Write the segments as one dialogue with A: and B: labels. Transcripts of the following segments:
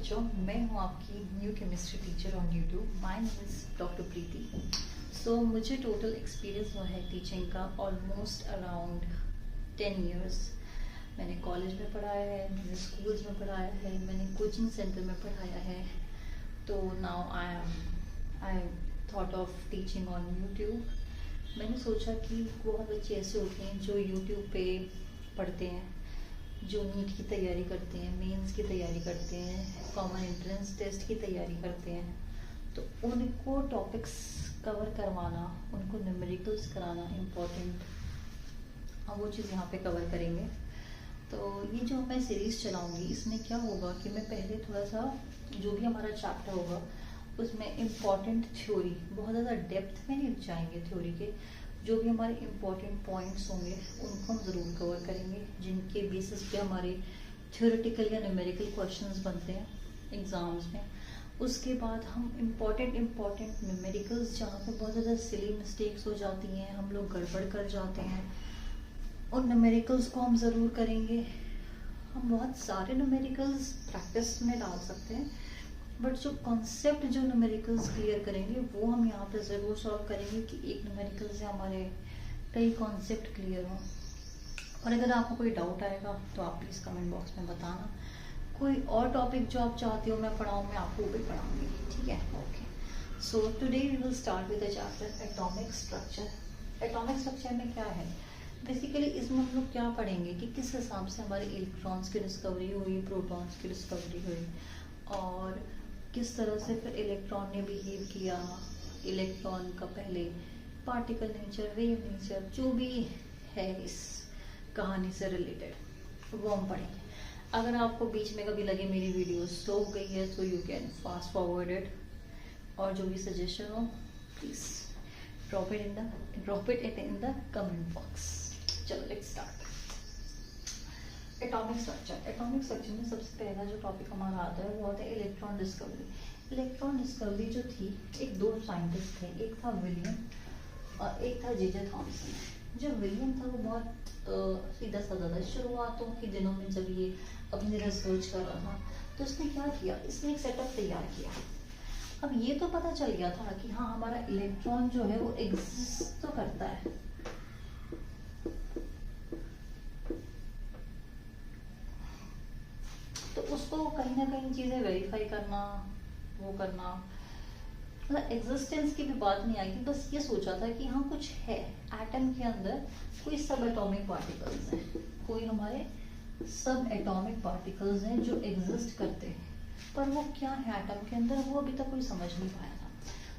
A: बच्चों, मैं हूँ आपकी new chemistry teacher on YouTube. My name is doctor Preeti. So मुझे टोटल एक्सपीरियंस हुआ है टीचिंग का ऑलमोस्ट अराउंड 10 इयर्स। मैंने कॉलेज में पढ़ाया है, मैंने स्कूल्स में पढ़ाया है, मैंने कोचिंग सेंटर में पढ़ाया है। तो now I thought of teaching on YouTube. मैंने सोचा कि बहुत बच्चे ऐसे होते हैं जो यूट्यूब पे पढ़ते हैं, जो नीट की तैयारी करते हैं, मेंस की तैयारी करते हैं, कॉमन एंट्रेंस टेस्ट की तैयारी करते हैं। तो उनको टॉपिक्स कवर करवाना, उनको न्यूमेरिकल्स कराना इम्पोर्टेंट, हम वो चीज़ यहाँ पे कवर करेंगे। तो ये जो मैं सीरीज़ चलाऊँगी, इसमें क्या होगा कि मैं पहले थोड़ा सा जो भी हमारा चैप्टर होगा उसमें इम्पॉर्टेंट थ्योरी, बहुत ज़्यादा डेप्थ में नहीं जाएंगे थ्योरी के, जो भी हमारे इम्पॉर्टेंट पॉइंट्स होंगे उनको हम ज़रूर कवर करेंगे, जिनके बेसिस पे हमारे थ्योरेटिकल या न्यूमेरिकल क्वेश्चंस बनते हैं एग्ज़ाम्स में। उसके बाद हम इम्पॉर्टेंट न्यूमेरिकल्स, जहाँ पे बहुत ज़्यादा सिली मिस्टेक्स हो जाती हैं, हम लोग गड़बड़ कर जाते हैं, उन न्यूमेरिकल्स को हम ज़रूर करेंगे। हम बहुत सारे न्यूमेरिकल्स प्रैक्टिस में डाल सकते हैं, बट जो कॉन्सेप्ट जो न्यूमेरिकल्स क्लियर करेंगे वो हम यहाँ पे ज़रूर सॉल्व करेंगे कि एक न्यूमेरिकल से हमारे कई कॉन्सेप्ट क्लियर हों। और अगर आपको कोई डाउट आएगा तो आप प्लीज़ कमेंट बॉक्स में बताना। कोई और टॉपिक जो आप चाहते हो मैं पढ़ाऊँ, मैं आपको वो भी पढ़ाऊँगी, ठीक है? Okay. So today we will start with the chapter atomic structure. Atomic structure में क्या है बेसिकली, इसमें हम लोग क्या पढ़ेंगे कि किस हिसाब से हमारे इलेक्ट्रॉन्स की डिस्कवरी हुई, प्रोटॉन्स की डिस्कवरी हुई, और किस तरह से फिर इलेक्ट्रॉन ने बिहेव किया, इलेक्ट्रॉन का पहले पार्टिकल नेचर, वेव नेचर, जो भी है इस कहानी से रिलेटेड वो हम पढ़ेंगे। अगर आपको बीच में कभी लगे मेरी वीडियो स्लो हो गई है तो you can fast forward it, और जो भी सजेशन हो please drop it in the comment box. चलो लेट्स स्टार्ट। एटॉमिक स्ट्रक्चर में सबसे पहला जो टॉपिक हमारा आता है वो आता है इलेक्ट्रॉन डिस्कवरी। इलेक्ट्रॉन डिस्कवरी जो थी, एक दो साइंटिस्ट थे, एक था विलियम और एक था जे थॉमसन। जो विलियम था वो बहुत सीधा साधा था। शुरुआतों के दिनों में जब ये अपनी रिसर्च कर रहा था तो उसने क्या किया, इसने एक सेटअप तैयार किया। अब ये तो पता चल गया था कि हाँ हमारा इलेक्ट्रॉन जो है वो एग्जिस्ट तो करता है, तो उसको कहीं ना कहीं चीज़ें वेरीफाई करना, वो करना, मतलब एग्जिस्टेंस की भी बात नहीं आई थी। बस ये सोचा था कि हाँ कुछ है एटम के अंदर, कोई सब एटॉमिक पार्टिकल्स हैं, कोई हमारे सब एटॉमिक पार्टिकल्स हैं जो एग्जिस्ट करते हैं, पर वो क्या है एटम के अंदर वो अभी तक कोई समझ नहीं पाया था।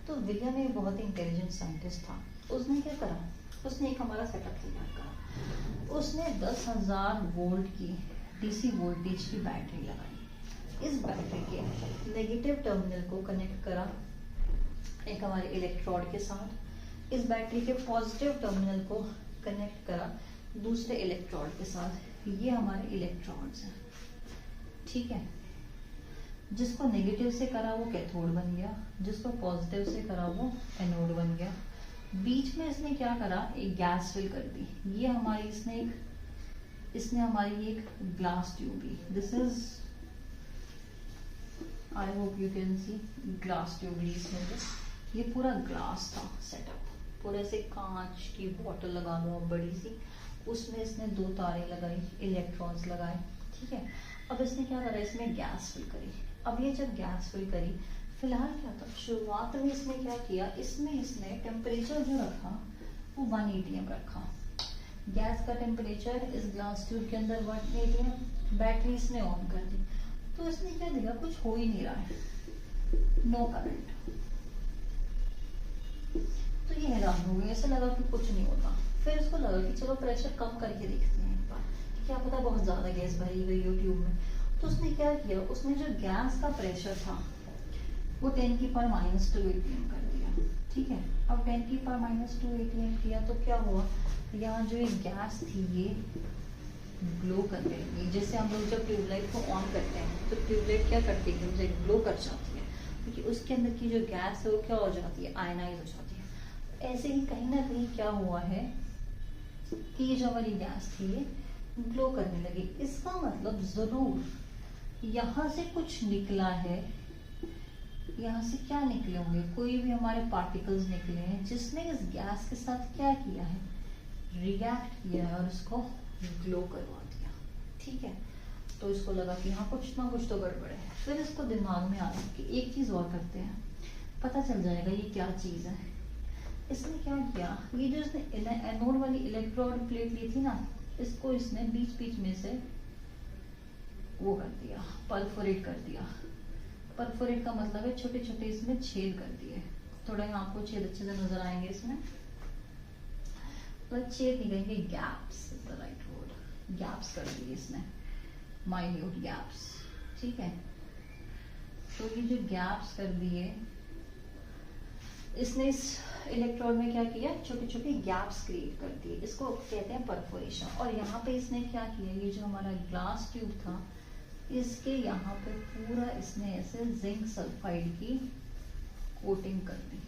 A: तो विलियम एक बहुत ही इंटेलिजेंट साइंटिस्ट था। उसने क्या करा, उसने एक हमारा सेटअप तैयार करा। उसने 10,000 वोल्ट की डीसी वोल्टेज की बैटरी लगाई। इस बैटरी के नेगेटिव टर्मिनल को कनेक्ट करा एक हमारे इलेक्ट्रोड के साथ, इस बैटरी के पॉजिटिव टर्मिनल को कनेक्ट करा दूसरे इलेक्ट्रोड के साथ। ये हमारे इलेक्ट्रॉन्स हैं, ठीक है। जिसको नेगेटिव से करा वो कैथोड बन गया, जिसको पॉजिटिव से करा वो एनोड बन गया। बीच में इसने क्या करा, एक गैस फिल कर दी। ये हमारी इसने हमारी एक ग्लास ट्यूब ली। This is, I hope you can see, glass tube ली इसने। ये पूरा ग्लास था सेटअप, पूरे से कांच की बॉटल लगा लो अब बड़ी सी, उसमें इसने 2 तारें लगाई, इलेक्ट्रॉन्स लगाए, ठीक है। अब इसने क्या करा, इसमें गैस फिल करी। अब ये जब गैस फिल करी, फिलहाल क्या था, शुरुआत में इसने क्या किया, इसने टेम्परेचर जो रखा वो 1 atm रखा। गैस का टेम्परेचर इस ग्लास ट्यूब के अंदर 1 atm। बैटरी इसने ऑन कर दी, तो इसने क्या देखा, कुछ हो ही नहीं रहा है, नो करंट। तो ये हैरान हो गई, ऐसा लगा कि कुछ नहीं होता। फिर उसको लगा कि चलो प्रेशर कम करके देखते हैं एक बार, क्या पता बहुत ज्यादा गैस भरी गई हो ट्यूब में। तो उसने क्या किया, उसने जो गैस का प्रेशर था वो 10 की पावर -2 atm कर दिया, ठीक है। अब 10 की पावर -2 atm किया तो क्या हुआ, यहाँ जो एक गैस थी ये ग्लो करने लगी। जैसे हम लोग जब ट्यूबलाइट को ऑन करते हैं तो ट्यूबलाइट क्या करती है, मुझे ग्लो कर जाती है, क्योंकि उसके अंदर की जो गैस है वो क्या हो जाती है, आयनाइज हो जाती है। ऐसे ही कहीं ना कहीं क्या हुआ है कि ये जो हमारी गैस थी ये ग्लो करने लगी। इसका मतलब जरूर यहाँ से कुछ निकला है, यहाँ से क्या निकले होंगे, कोई भी हमारे पार्टिकल्स निकले हैं जिसने इस गैस के साथ क्या किया है, रिएक्ट किया है और इसको ग्लो करवा दिया। ठीक है, तो इसको लगा कि हाँ कुछ ना कुछ तो गड़बड़ है। फिर इसको दिमाग में आया कि एक चीज और करते हैं, पता चल जाएगा ये क्या चीज है। इसने क्या किया, ये जो इसने एनोड वाली इलेक्ट्रोड प्लेट ली थी ना, इसको इसने बीच बीच में से वो कर दिया, परफोरेट कर दिया। परफोरेट का मतलब है छोटे छोटे इसमें छेद कर दिए। थोड़ा आपको छेद अच्छे से नजर आएंगे इसमें, मतलब छेद नहीं कहेंगे, gaps is the right word, gaps कर दिए इसने, माइन्यूट गैप्स। ठीक है, तो ये जो गैप्स कर दिए इसने, इस इलेक्ट्रोड में क्या किया, छोटे छोटे गैप्स क्रिएट कर दिए, इसको कहते हैं परफोरेशन। और यहाँ पे इसने क्या किया, ये जो हमारा ग्लास ट्यूब था इसके यहाँ पे पूरा इसने ऐसे जिंक सल्फाइड की कोटिंग कर दी,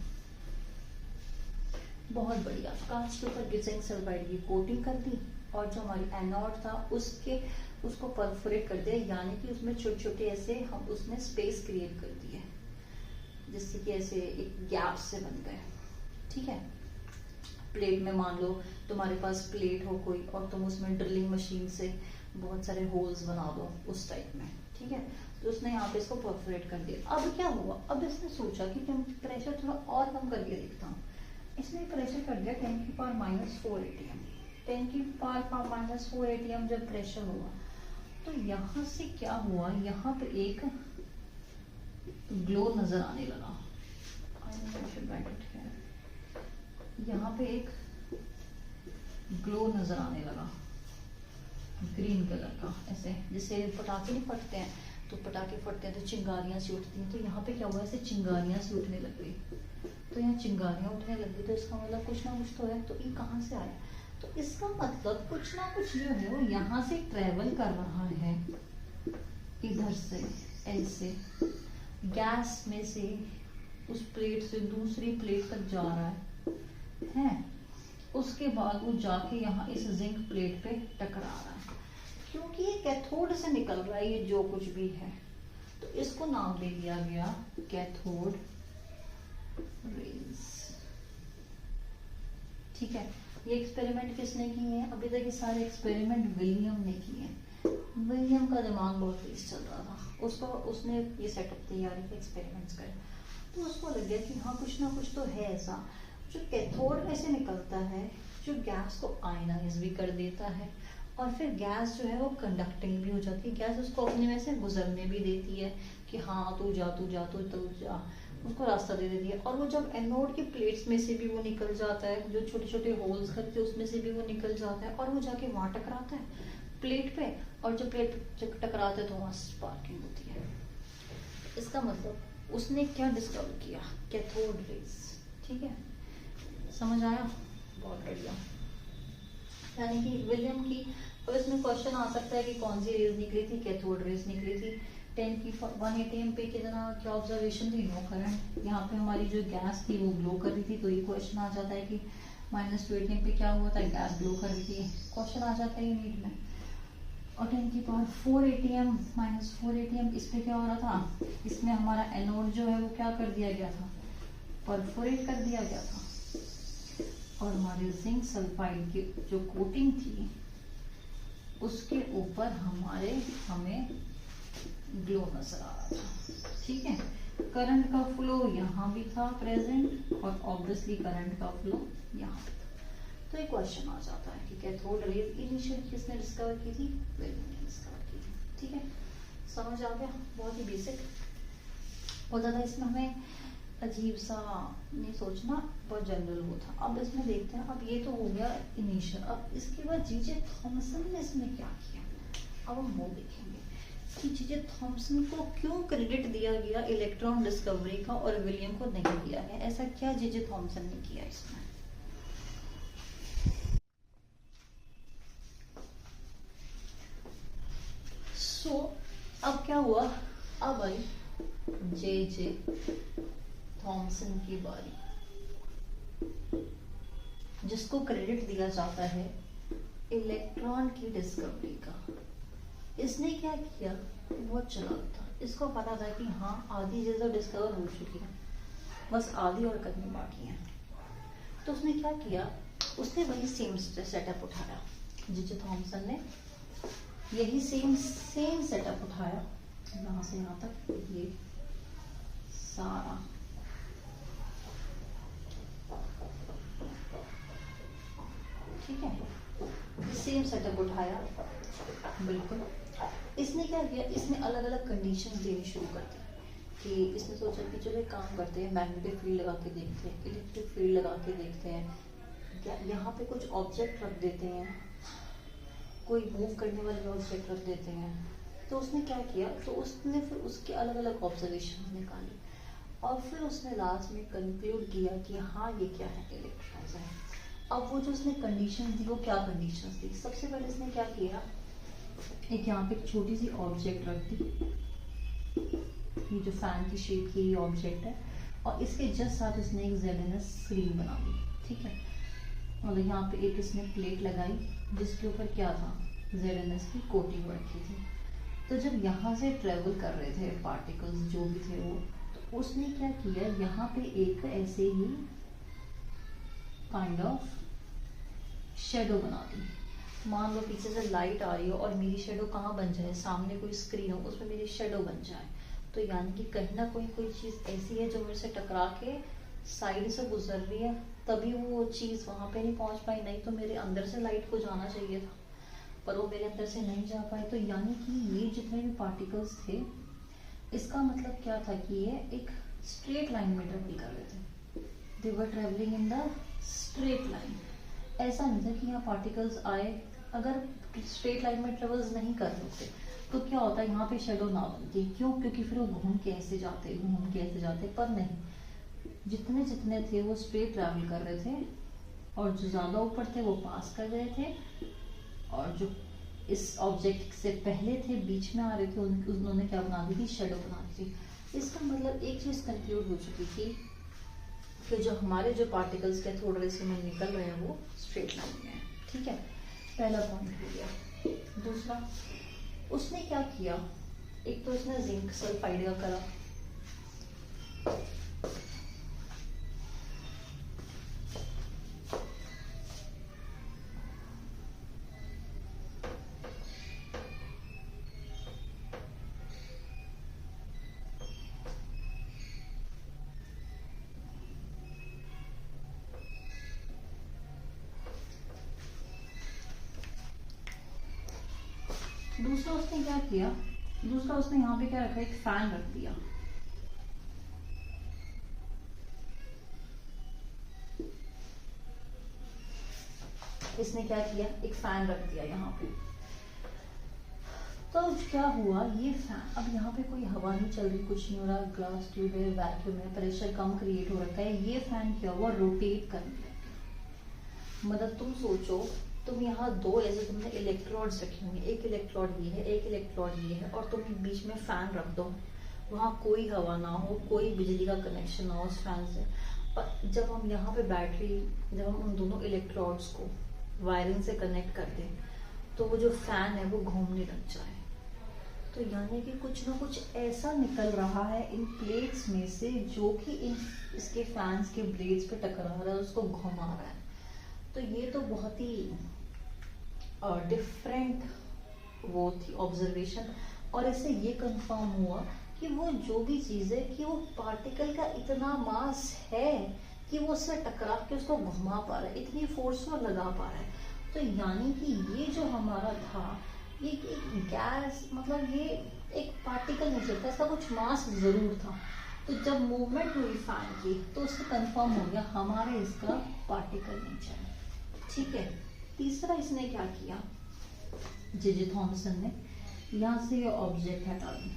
A: बहुत बढ़िया। कांच के ऊपर जिंक सल्फाइड की कोटिंग कर दी और जो हमारी एनोड था उसको परफोरेट कर दिया, यानी कि उसमें छोटे छोटे ऐसे हम उसने स्पेस क्रिएट कर दिए जिससे कि ऐसे एक गैप से बन गए। ठीक है, प्लेट में मान लो तुम्हारे पास प्लेट हो कोई और तुम उसमें ड्रिलिंग मशीन से बहुत सारे होल्स बना दो उस टाइप में। ठीक है, तो उसने यहाँ पे इसको परफोरेट कर दिया। अब क्या हुआ, अब इसने सोचा कि मैं प्रेशर थोड़ा और कम करके देखता हूँ। इसने प्रेशर कर दिया 10 की पावर -4 atm। 10 की पावर -4 atm जब प्रेशर हुआ तो यहाँ से क्या हुआ, यहाँ पे एक ग्लो नजर आने लगा। यहाँ पे एक ग्लो नजर आने लगा ग्रीन कलर का, ऐसे जैसे पटाखे नहीं फटते हैं, तो पटाखे फटते हैं तो चिंगारियां सी उठती हैं, तो यहाँ पे क्या हुआ, ऐसे चिंगारियां सी उठने लग गई। तो यहाँ चिंगारियां उठने लगी तो इसका मतलब कुछ ना कुछ तो है। तो ये कहाँ से आया, तो इसका मतलब कुछ ना कुछ जो है वो यहाँ से ट्रेवल कर रहा है, इधर से ऐसे गैस में से उस प्लेट से दूसरी प्लेट तक जा रहा है। उसके बाद वो जाके यहाँ इस जिंक प्लेट पे टकरा रहा है, क्योंकि ये कैथोड से निकल रहा है ये जो कुछ भी है, तो इसको नाम दे दिया गया कैथोड रेज। ठीक है, ये एक्सपेरिमेंट किसने किए हैं, अभी तक ये सारे एक्सपेरिमेंट विलियम ने किए हैं। विलियम का दिमाग बहुत तेज चल रहा था, उसने ये सेटअप तैयारी के एक्सपेरिमेंट्स करे, तो उसको लग गया कि हाँ कुछ ना कुछ तो है ऐसा जो कैथोड में से निकलता है, जो गैस को आयनाइज भी कर देता है और फिर गैस जो है वो कंडक्टिंग भी हो जाती है। गैस उसको अपने में से गुजरने भी देती है कि हाँ तू जा, उसको रास्ता दे देती है। और वो जब एनोड की प्लेट्स में से भी वो निकल जाता है, जो छोटे छोटे होल्स करके उसमें से भी वो निकल जाता है और वो जाके वहां टकराता है प्लेट पे, और जब प्लेट टकराता है तो वहां स्पार्किंग होती है। इसका मतलब उसने क्या डिस्कवर किया, कैथोड रेज। ठीक है, समझ आया, बहुत बढ़िया। यानी कि विलियम की, अब इसमें क्वेश्चन आ सकता है कि कौन सी रेज निकली थी, कैथोड रेज निकली थी। 10 की 1 atm पे कितना क्या ऑब्जर्वेशन थी, नो करंट। यहाँ पे हमारी जो गैस थी वो ग्लो कर रही थी, तो ये क्वेश्चन आ जाता है कि -2 atm पे क्या हुआ था, गैस ग्लो कर रही थी, क्वेश्चन आ जाता है नीट में। और 10 की पावर -4 atm, इस पे क्या हो रहा था, इसमें हमारा एनोड जो है वो क्या कर दिया गया था, परफोरेट कर दिया गया था, और हमारे जिंक सल्फाइड की जो कोटिंग थी उसके ऊपर हमें ग्लो नजर आ रहा था। ठीक है, करंट का फ्लो यहाँ भी था प्रेजेंट और ऑब्वियसली करंट का फ्लो यहाँ पे था। तो एक क्वेश्चन आ जाता है कि कैथोड रेज इनिशियल किसने डिस्कवर की थी, विलियम ने डिस्कवर की थी। ठीक है, समझ आ गया, बहुत ही बेसिक। और ज़्यादा इसमें हमें अजीब सा नहीं सोचना, बहुत जनरल वो था। अब इसमें देखते हैं, अब ये तो हो गया इनिशियल, अब इसके बाद जीजे थॉमसन ने इसमें क्या किया, अब हम वो देखेंगे कि जीजे थॉमसन को क्यों क्रेडिट दिया गया इलेक्ट्रॉन डिस्कवरी का और विलियम को नहीं दिया गया, ऐसा क्या जीजे थॉमसन ने किया इसमें। अब क्या हुआ, अब आई जे थॉमसन की बारी, जिसको क्रेडिट दिया जाता है इलेक्ट्रॉन की डिस्कवरी का। इसने क्या किया, बहुत चालाक था, इसको पता था कि हाँ आधी चीज़ें डिस्कवर हो चुकी हैं, बस आधी और करनी बाकी हैं। तो उसने क्या किया, उसने वही सेम सेटअप उठाया, जे थॉमसन ने यही सेम सेटअप उठाया, यहाँ से यहाँ तक ये सारा, ठीक है, सेम सेटअप उठाया बिल्कुल। इसने क्या किया, इसने अलग अलग कंडीशन देनी शुरू कर दी कि इसने सोचा कि चलो एक काम करते हैं, मैग्नेटिक फील्ड लगा के देखते हैं, इलेक्ट्रिक फील्ड लगा के देखते हैं, क्या यहाँ पे कुछ ऑब्जेक्ट रख देते हैं, कोई मूव करने वाले ऑब्जेक्ट रख देते हैं। तो उसने क्या किया, तो उसने फिर उसके अलग अलग ऑब्जर्वेशन निकाले और फिर उसने लास्ट में कंक्लूड किया कि हाँ ये क्या है, इलेक्ट्रॉन्स है। अब वो जो उसने कंडीशन दी, वो क्या कंडीशन दी, सबसे पहले इसने क्या किया, एक यहाँ पे एक छोटी सी ऑब्जेक्ट रख दी, ये जो फैन की शेप की ऑब्जेक्ट है, और इसके जस्ट साथ इसने एक ZNS स्क्रीन बना दी, ठीक है। और यहाँ पे एक इसने प्लेट लगाई जिसके ऊपर क्या था, ZNS की कोटिंग रखी थी। तो जब यहाँ से ट्रेवल कर रहे थे पार्टिकल्स जो भी थे वो, तो उसने क्या किया, यहाँ पे एक ऐसे ही काइंड ऑफ शेडो बना दी। मान लो पीछे से लाइट आ रही हो और मेरी शेडो कहाँ बन जाए, सामने कोई स्क्रीन हो उसमें मेरी शेडो बन जाए। तो यानी कि कहीं ना कोई चीज़ ऐसी है जो मेरे से टकरा के साइड से गुजर रही है, तभी वो चीज़ वहाँ पे नहीं पहुँच पाई, नहीं तो मेरे अंदर से लाइट को जाना चाहिए था, पर वो मेरे अंदर से नहीं जा पाए। तो यानी कि ये जितने भी पार्टिकल्स थे, इसका मतलब क्या था कि ये एक स्ट्रेट लाइन में ट्रेवल कर रहे थे, they were travelling in the straight line. ऐसा नहीं था कि यहाँ पार्टिकल्स आए, अगर स्ट्रेट लाइन में ट्रेवल्स नहीं कर रहे थे तो क्या होता है, यहाँ पे शेडो ना बनती, क्यों, क्योंकि फिर वो घूम के ऐसे जाते, पर नहीं, जितने जितने थे वो स्ट्रेट ट्रैवल कर रहे थे, और जो ज़्यादा ऊपर थे वो पास कर रहे थे, और जो इस ऑब्जेक्ट से पहले थे बीच में आ रहे थे उन्होंने क्या बना दी थी, शेडो बना दी थी। इसका मतलब एक चीज़ कंक्लूड हो चुकी थी कि जो हमारे जो पार्टिकल्स के थोड़े से में निकल रहे हैं वो स्ट्रेट लाइन में है, ठीक है, पहला पॉइंट हो गया। दूसरा उसने क्या किया, एक तो उसने जिंक सल्फाइड का करा, दूसरा उसने क्या किया, दूसरा उसने यहाँ पे क्या रखा, एक फैन रख दिया, इसने क्या किया, एक फैन रख दिया यहाँ पे। तो क्या हुआ, ये फैन, अब यहाँ पे कोई हवा नहीं चल रही, कुछ नहीं हो रहा, ग्लास ट्यूब है, वैक्यूम है, प्रेशर कम क्रिएट हो रखा है, ये फैन क्या हुआ, रोटेट करने लग गया। मतलब तुम सोचो, तुम यहाँ दो ऐसे तुमने इलेक्ट्रोड्स रखे होंगे, एक इलेक्ट्रोड ये है, एक इलेक्ट्रोड ये है, और तुम बीच में फैन रख दो, वहाँ कोई हवा ना हो, कोई बिजली का कनेक्शन ना हो उस फैन से, और जब हम यहाँ पे बैटरी, जब हम उन दोनों इलेक्ट्रोड्स को वायरिंग से कनेक्ट कर दें, तो वो जो फैन है वो घूमने लग जाए। तो यानी कि कुछ ना कुछ ऐसा निकल रहा है इन प्लेट्स में से जो कि इन इसके फैंस के ब्लेड्स पे टकरा रहा है, उसको घुमा रहा है। तो ये तो बहुत ही डिफरेंट वो थी ऑब्जर्वेशन, और इससे ये कंफर्म हुआ कि वो जो भी चीज़ है कि वो पार्टिकल का इतना मास है कि वो उससे टकरा के उसको घुमा पा रहा है, इतनी फोर्स वो लगा पा रहा है। तो यानी कि ये जो हमारा था, ये एक गैस, मतलब ये एक पार्टिकल नहीं चलता, इसका कुछ मास जरूर था। तो जब मूवमेंट हुई फैन की तो उससे कंफर्म हो गया हमारे इसका पार्टिकल नेचर है, ठीक है। तीसरा इसने क्या किया, जे थॉमसन ने यहाँ से ये ऑब्जेक्ट हटा दी,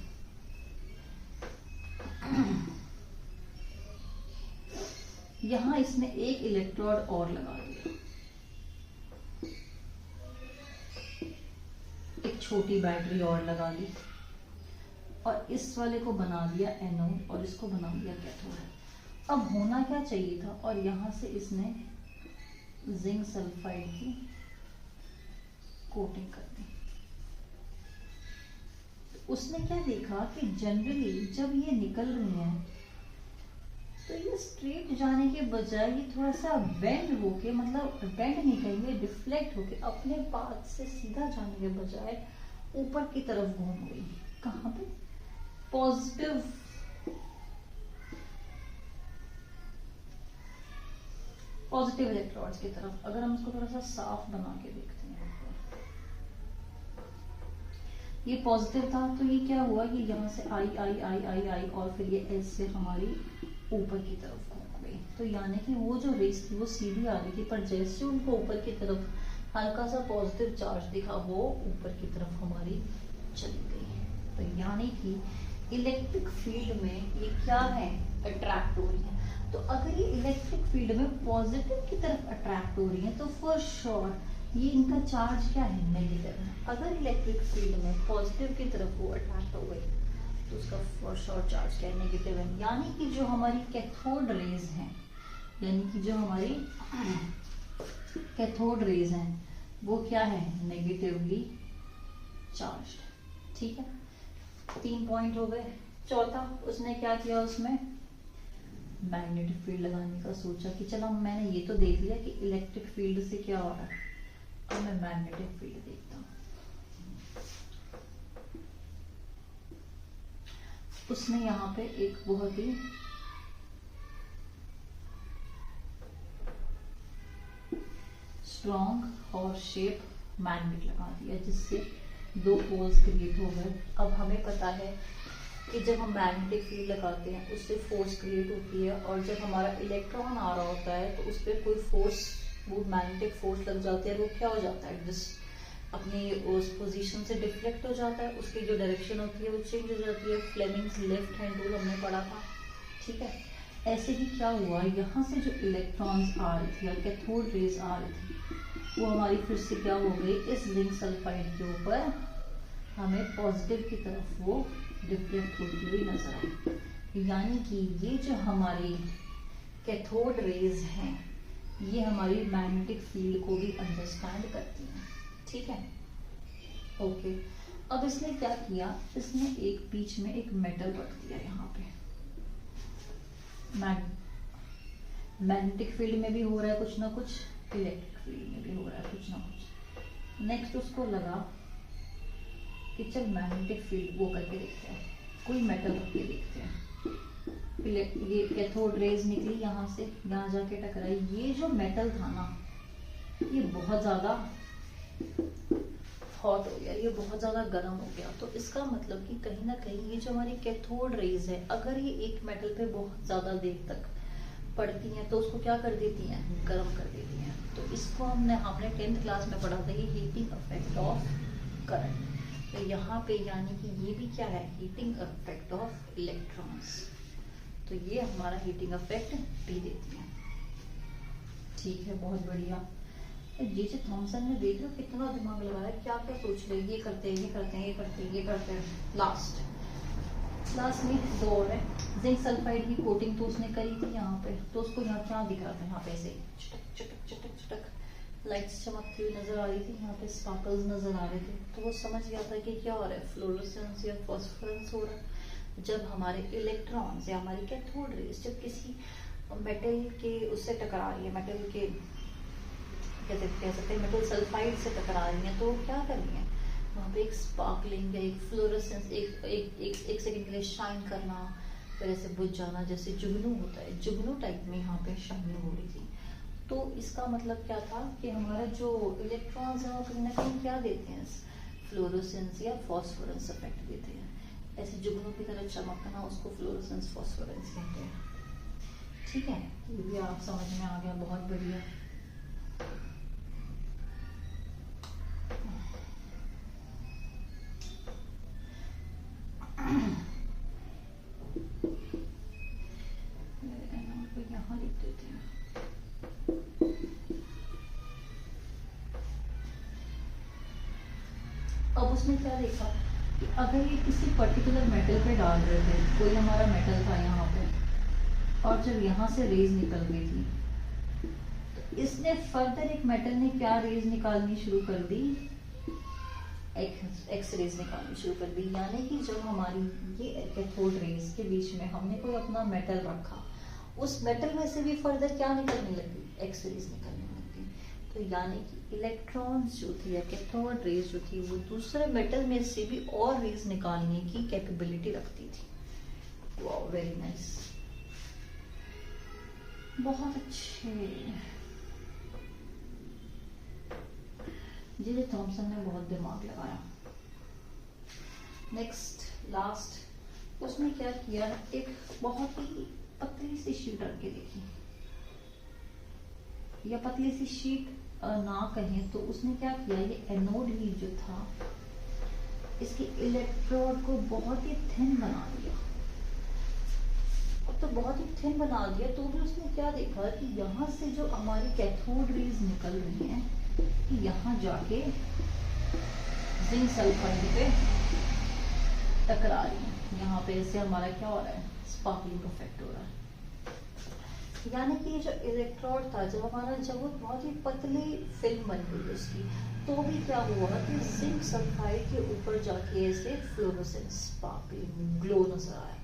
A: यहाँ इसने एक इलेक्ट्रोड और लगा दिया, एक छोटी बैटरी और लगा दी, और इस वाले को बना दिया एनोड और इसको बना दिया कैथोड। अब होना क्या चाहिए था, और यहाँ से इसने जिंक सल्फाइड की कोटिंग कर दी। उसने क्या देखा कि जनरली जब ये निकल रही हैं तो ये स्ट्रेट जाने के बजाय ये थोड़ा सा बेंड होके, मतलब बेंड नहीं कहेंगे, डिफ्लेक्ट होके अपने पाथ से सीधा जाने के बजाय ऊपर की तरफ घूम गई। कहाँ पे? पॉजिटिव इलेक्ट्रॉन्स की तरफ। अगर हम इसको थोड़ा सा साफ बना के देखते हैं, ये पॉजिटिव था तो ये क्या हुआ, ये यहाँ से आई आई आई आई आई और फिर ये एस से हमारी ऊपर की तरफ घूम गई। तो यानी कि वो जो रेस थी वो सीधी आ रही थी, पर जैसे उनको ऊपर की तरफ हल्का सा पॉजिटिव चार्ज दिखा वो ऊपर की तरफ हमारी चली गई। तो यानी कि इलेक्ट्रिक फील्ड में ये क्या है, अट्रैक्ट हो रही है। तो अगर ये इलेक्ट्रिक फील्ड में पॉजिटिव की तरफ अट्रैक्ट हो रही है तो फॉर श्योर ये इनका चार्ज क्या है, नेगेटिव है। अगर इलेक्ट्रिक फील्ड में पॉजिटिव की तरफ वो अट्रैक्ट हो गई तो उसका फॉर श्योर चार्ज क्या है, नेगेटिव है। यानी कि जो हमारी कैथोड रेज हैं, यानी कि जो हमारी कैथोड रेज हैं वो क्या है, नेगेटिवली चार्ज। ठीक है, 3 पॉइंट हो गए। चौथा, उसने क्या किया, उसमें मैग्नेटिक फील्ड लगाने का सोचा कि चलो मैंने ये तो देख लिया कि इलेक्ट्रिक फील्ड से क्या हो रहा है, अब मैं मैग्नेटिक फील्ड देखता हूँ। उसने यहाँ पे एक बहुत ही स्ट्रॉन्ग और शेप मैग्नेट लगा दिया जिससे 2 पोल्स क्रिएट हो गए। अब हमें पता है कि जब हम मैग्नेटिक फील्ड लगाते हैं उससे फोर्स क्रिएट होती है, और जब हमारा इलेक्ट्रॉन आ रहा होता है तो उस पर कोई फोर्स, वो मैग्नेटिक फोर्स लग जाती है, वो क्या हो जाता है, अपनी उस पोजीशन से डिफ्लेक्ट हो जाता है, उसकी जो डायरेक्शन होती है वो चेंज हो जाती है। फ्लेमिंग्स लेफ्ट हैंड रूल हमने पढ़ा था। ठीक है, ऐसे ही क्या हुआ, यहाँ से जो इलेक्ट्रॉन्स आ रही थी या कैथोड रेज आ रही थी वो हमारी फिर से क्या हो गई, इस जिंक सल्फाइड के ऊपर हमें पॉजिटिव की तरफ वो डिफ्लेक्ट होती हुई नजर आई। यानी कि ये जो हमारी कैथोड रेज हैं ये हमारी मैग्नेटिक फील्ड को भी अंडरस्टैंड करती हैं। ठीक है, ओके। अब इसने क्या किया, इसने एक बीच में एक मेटल रख दिया यहाँ पे। मैग्नेटिक फील्ड में भी हो रहा है कुछ ना कुछ, इलेक्ट्रिक फील्ड में भी हो रहा है कुछ ना कुछ। नेक्स्ट उसको लगा कि चल मैग्नेटिक फील्ड वो करके देखते हैं, कोई मेटल रख के देखते हैं। ये कैथोड रेज निकली यहाँ से, यहाँ जाके टकराई। ये जो मेटल था ना ये बहुत ज्यादा हॉट हो गया, ये बहुत ज्यादा गर्म हो गया। तो इसका मतलब कि कहीं ना कहीं ये जो हमारी कैथोड रेज है अगर ये एक मेटल पे बहुत ज्यादा देर तक पड़ती हैं तो उसको क्या कर देती हैं, गर्म कर देती हैं। तो इसको हमने 10th क्लास में पढ़ा था, ये हीटिंग इफेक्ट ऑफ करंट। तो यहाँ पे यानी कि ये भी क्या है, हीटिंग इफेक्ट ऑफ इलेक्ट्रॉन्स। तो ये हमारा हीटिंग इफेक्ट भी देती है। ठीक है, बहुत बढ़िया। ये जो थॉमसन ने देख लो कितना दिमाग लगाया, क्या क्या सोच रहे, ये करते हैं, ये करते हैं, ये करते हैं, ये करते हैं। लास्ट में 2 और है। जिंक सल्फाइड की कोटिंग तो उसने करी थी यहाँ पे, तो उसको यहाँ क्या दिख रहा था, यहाँ पे ऐसे चटक चटक चटक चटक लाइट्स चमकती हुई नजर आ रही थी, यहाँ पे स्पार्कल्स नजर आ रहे थे। तो वो समझ गया था कि क्या हो रहा है, फ्लोरोसेंस या फॉस्फोरेंस हो रहा है। जब हमारे इलेक्ट्रॉन्स या हमारी कैथोड रेज जब किसी मेटल के उससे टकरा रही है, मेटल के कह सकते हैं मेटल सल्फाइड से टकरा रही है, तो क्या कर रही है, वहाँ पे एक स्पार्कलिंग या एक फ्लोरोसेंस, एक सेकंड के लिए शाइन करना, फिर ऐसे बुझ जाना, जैसे जुगनू होता है, जुगनू टाइप में यहाँ पे शाइनिंग हो रही थी। तो इसका मतलब क्या था कि हमारा जो इलेक्ट्रॉन्स है वो कहीं ना कहीं क्या देते हैं, फ्लोरोसेंस या फॉस्फोरेंस इफेक्ट देते हैं। ऐसे जुगनू की तरह चमकना, उसको फ्लोरोसेंस फॉस्फोरेंस कहते हैं। ठीक है, ये भी आप समझ में आ गया, बहुत बढ़िया। यहाँ लिख देते हैं। अब उसने क्या देखा कि अगर ये किसी पर्टिकुलर मेटल पे डाल रहे थे, कोई हमारा मेटल था यहाँ पे, और जब यहाँ से रेज निकल गई थी तो इसने फर्दर एक मेटल ने क्या रेज निकालनी शुरू कर दी, एक्स रेज निकालनी शुरू कर दी। यानी कि जब हमारी ये कैथोड रेज के बीच में हमने कोई अपना मेटल रखा, उस मेटल में से भी फर्दर क्या निकलने लगी, एक्स रेज निकलने लगी। तो यानी कि इलेक्ट्रॉन्स जो थे या कैथोड रेज जो थी वो दूसरे मेटल में से भी और रेज निकालने की कैपेबिलिटी रखती थी। वाओ, वेरी नाइस, बहुत अच्छे। जे थॉमसन ने बहुत दिमाग लगाया। नेक्स्ट लास्ट, उसने क्या किया, एक बहुत ही पतली सी शीट रख के देखी, या पतली सी शीट ना कहें तो उसने क्या किया, ये एनोड ही जो था इसके इलेक्ट्रोड को बहुत ही थिन बना दिया। तो बहुत ही थिन बना दिया तो भी उसने क्या देखा कि यहाँ से जो हमारी कैथोड रेज निकल रही हैं कि यहाँ जाके जिंक सल्फाइड पे टकरा रही है। यहाँ पे ऐसे हमारा क्या हो रहा है, स्पार्कलिंग इफेक्ट हो रहा है। यानी कि जो इलेक्ट्रोड था, जब वो बहुत ही पतली फिल्म बन गई उसकी, तो भी क्या हुआ कि जिंक सल्फाइड के ऊपर जाके ऐसे फ्लोरोसेंस स्पार्कलिंग ग्लो नजर आया।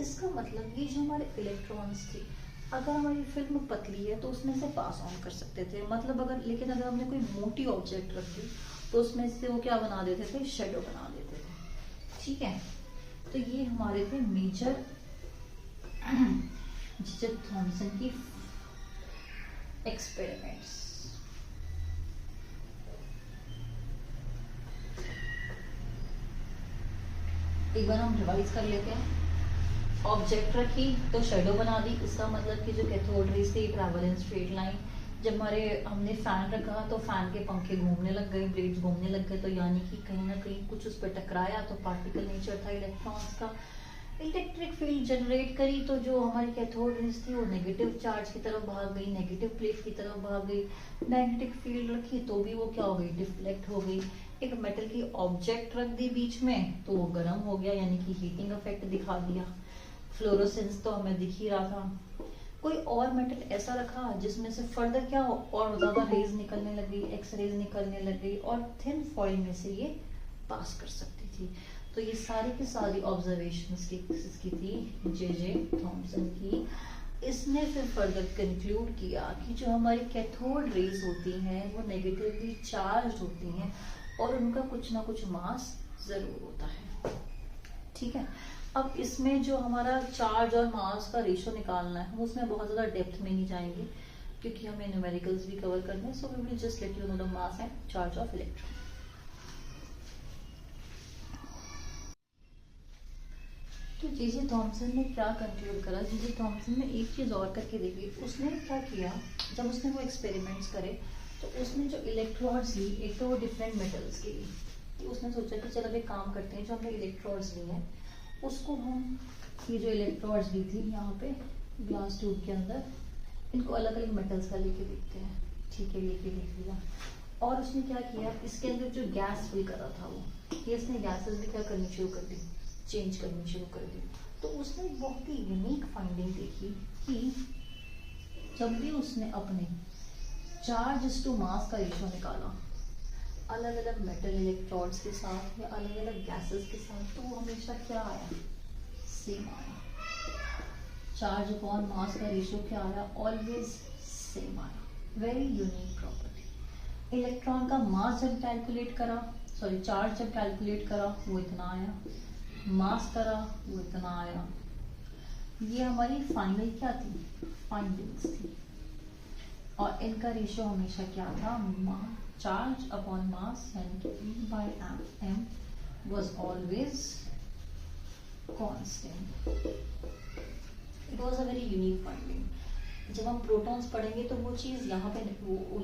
A: इसका मतलब ये जो हमारे इलेक्ट्रॉन्स थे, अगर हमारी फिल्म पतली है तो उसमें से पास ऑन कर सकते थे, मतलब लेकिन अगर हमने कोई मोटी ऑब्जेक्ट रख दी तो उसमें से वो क्या बना देते थे, शेडो बना देते थे। ठीक है, तो ये हमारे थे मेजर जे थॉमसन की एक्सपेरिमेंट्स। एक बार हम रिवाइज कर लेते हैं। ऑब्जेक्ट रखी तो शेडो बना दी, इसका मतलब कि जो कैथोड रेज थी ट्रैवल इन स्ट्रेट लाइन। जब हमने फैन रखा तो फैन के पंखे घूमने लग गए, ब्लेड्स घूमने लग गए, तो यानी कि कहीं ना कहीं कुछ उस पर टकराया, तो पार्टिकल नेचर था इलेक्ट्रॉन्स का। इलेक्ट्रिक फील्ड जनरेट करी तो जो हमारी कैथोड रेज थी वो नेगेटिव चार्ज की तरफ भाग गई, नेगेटिव प्लेट की तरफ भाग गई। मैग्नेटिक फील्ड रखी तो भी वो क्या हो गई, डिफ्लेक्ट हो गई। एक मेटल की ऑब्जेक्ट रख दी बीच में तो वो गर्म हो गया, यानी कि हीटिंग इफेक्ट दिखा दिया। फ्लोरोसेंस तो हमें दिख ही रहा था। कोई और मेटल ऐसा रखा जिसमें से फर्दर क्या हो, और ज्यादा रेज निकलने लगी, एक्स रेज निकलने लगी, और थिन फॉइल में से ये पास कर सकती थी। तो ये सारी की सारी ऑब्जर्वेशंस की थी जे थॉमसन की। इसने फिर फर्दर कंक्लूड किया कि जो हमारी कैथोड रेज होती हैं वो नेगेटिवली चार्ज होती हैं और उनका कुछ ना कुछ मास जरूर होता है। ठीक है, अब इसमें जो हमारा चार्ज और मास का रेशो निकालना है, हम उसमें बहुत ज्यादा डेप्थ में नहीं जाएंगे क्योंकि हमें न्यूमेरिकल्स भी कवर करने हैं। So we will just let you know the mass and charge of electron. तो जे थॉमसन ने क्या कंक्लूड करा, जे थॉमसन ने एक चीज और करके देखी। उसने क्या किया, जब उसने वो एक्सपेरिमेंट्स करे तो उसने जो इलेक्ट्रोड्स ली, एक तो वो डिफरेंट मेटल्स के ली, तो उसने सोचा कि चलो एक काम करते हैं, जो हमने इलेक्ट्रोड्स ली हैं उसको हम, ये जो इलेक्ट्रोड्स ली थी यहाँ पे ग्लास ट्यूब के अंदर, इनको अलग अलग मेटल्स का लेके देखते हैं। ठीक है, लेके देख लिया। और उसने क्या किया, इसके अंदर जो गैस फिल कर रहा था वो, ये इसने गैसेस भी क्या करनी शुरू कर दी, चेंज करनी शुरू कर दी। तो उसने बहुत ही यूनिक फाइंडिंग देखी कि जब भी उसने अपने चार्ज टू मास का रेशो निकाला अलग अलग मेटल इलेक्ट्रोड्स के साथ या अलग अलग गैसेस के साथ, तो वो हमेशा क्या आया, सेम आया। चार्ज अपॉन मास का रेशो क्या आया, ऑलवेज सेम आया। Very unique property. इलेक्ट्रॉन का मास जब कैलकुलेट करा, सॉरी चार्ज जब कैलकुलेट करा वो इतना आया, मास करा वो इतना आया। ये हमारी फाइनल क्या थी, फाइंडिंग्स थी। और इनका रेशो हमेशा क्या था, चार्ज अपॉन मास, यानी कि E/m was always constant. It was a very unique finding. जब हम प्रोटॉन्स पढ़ेंगे तो वो चीज़ यहाँ पे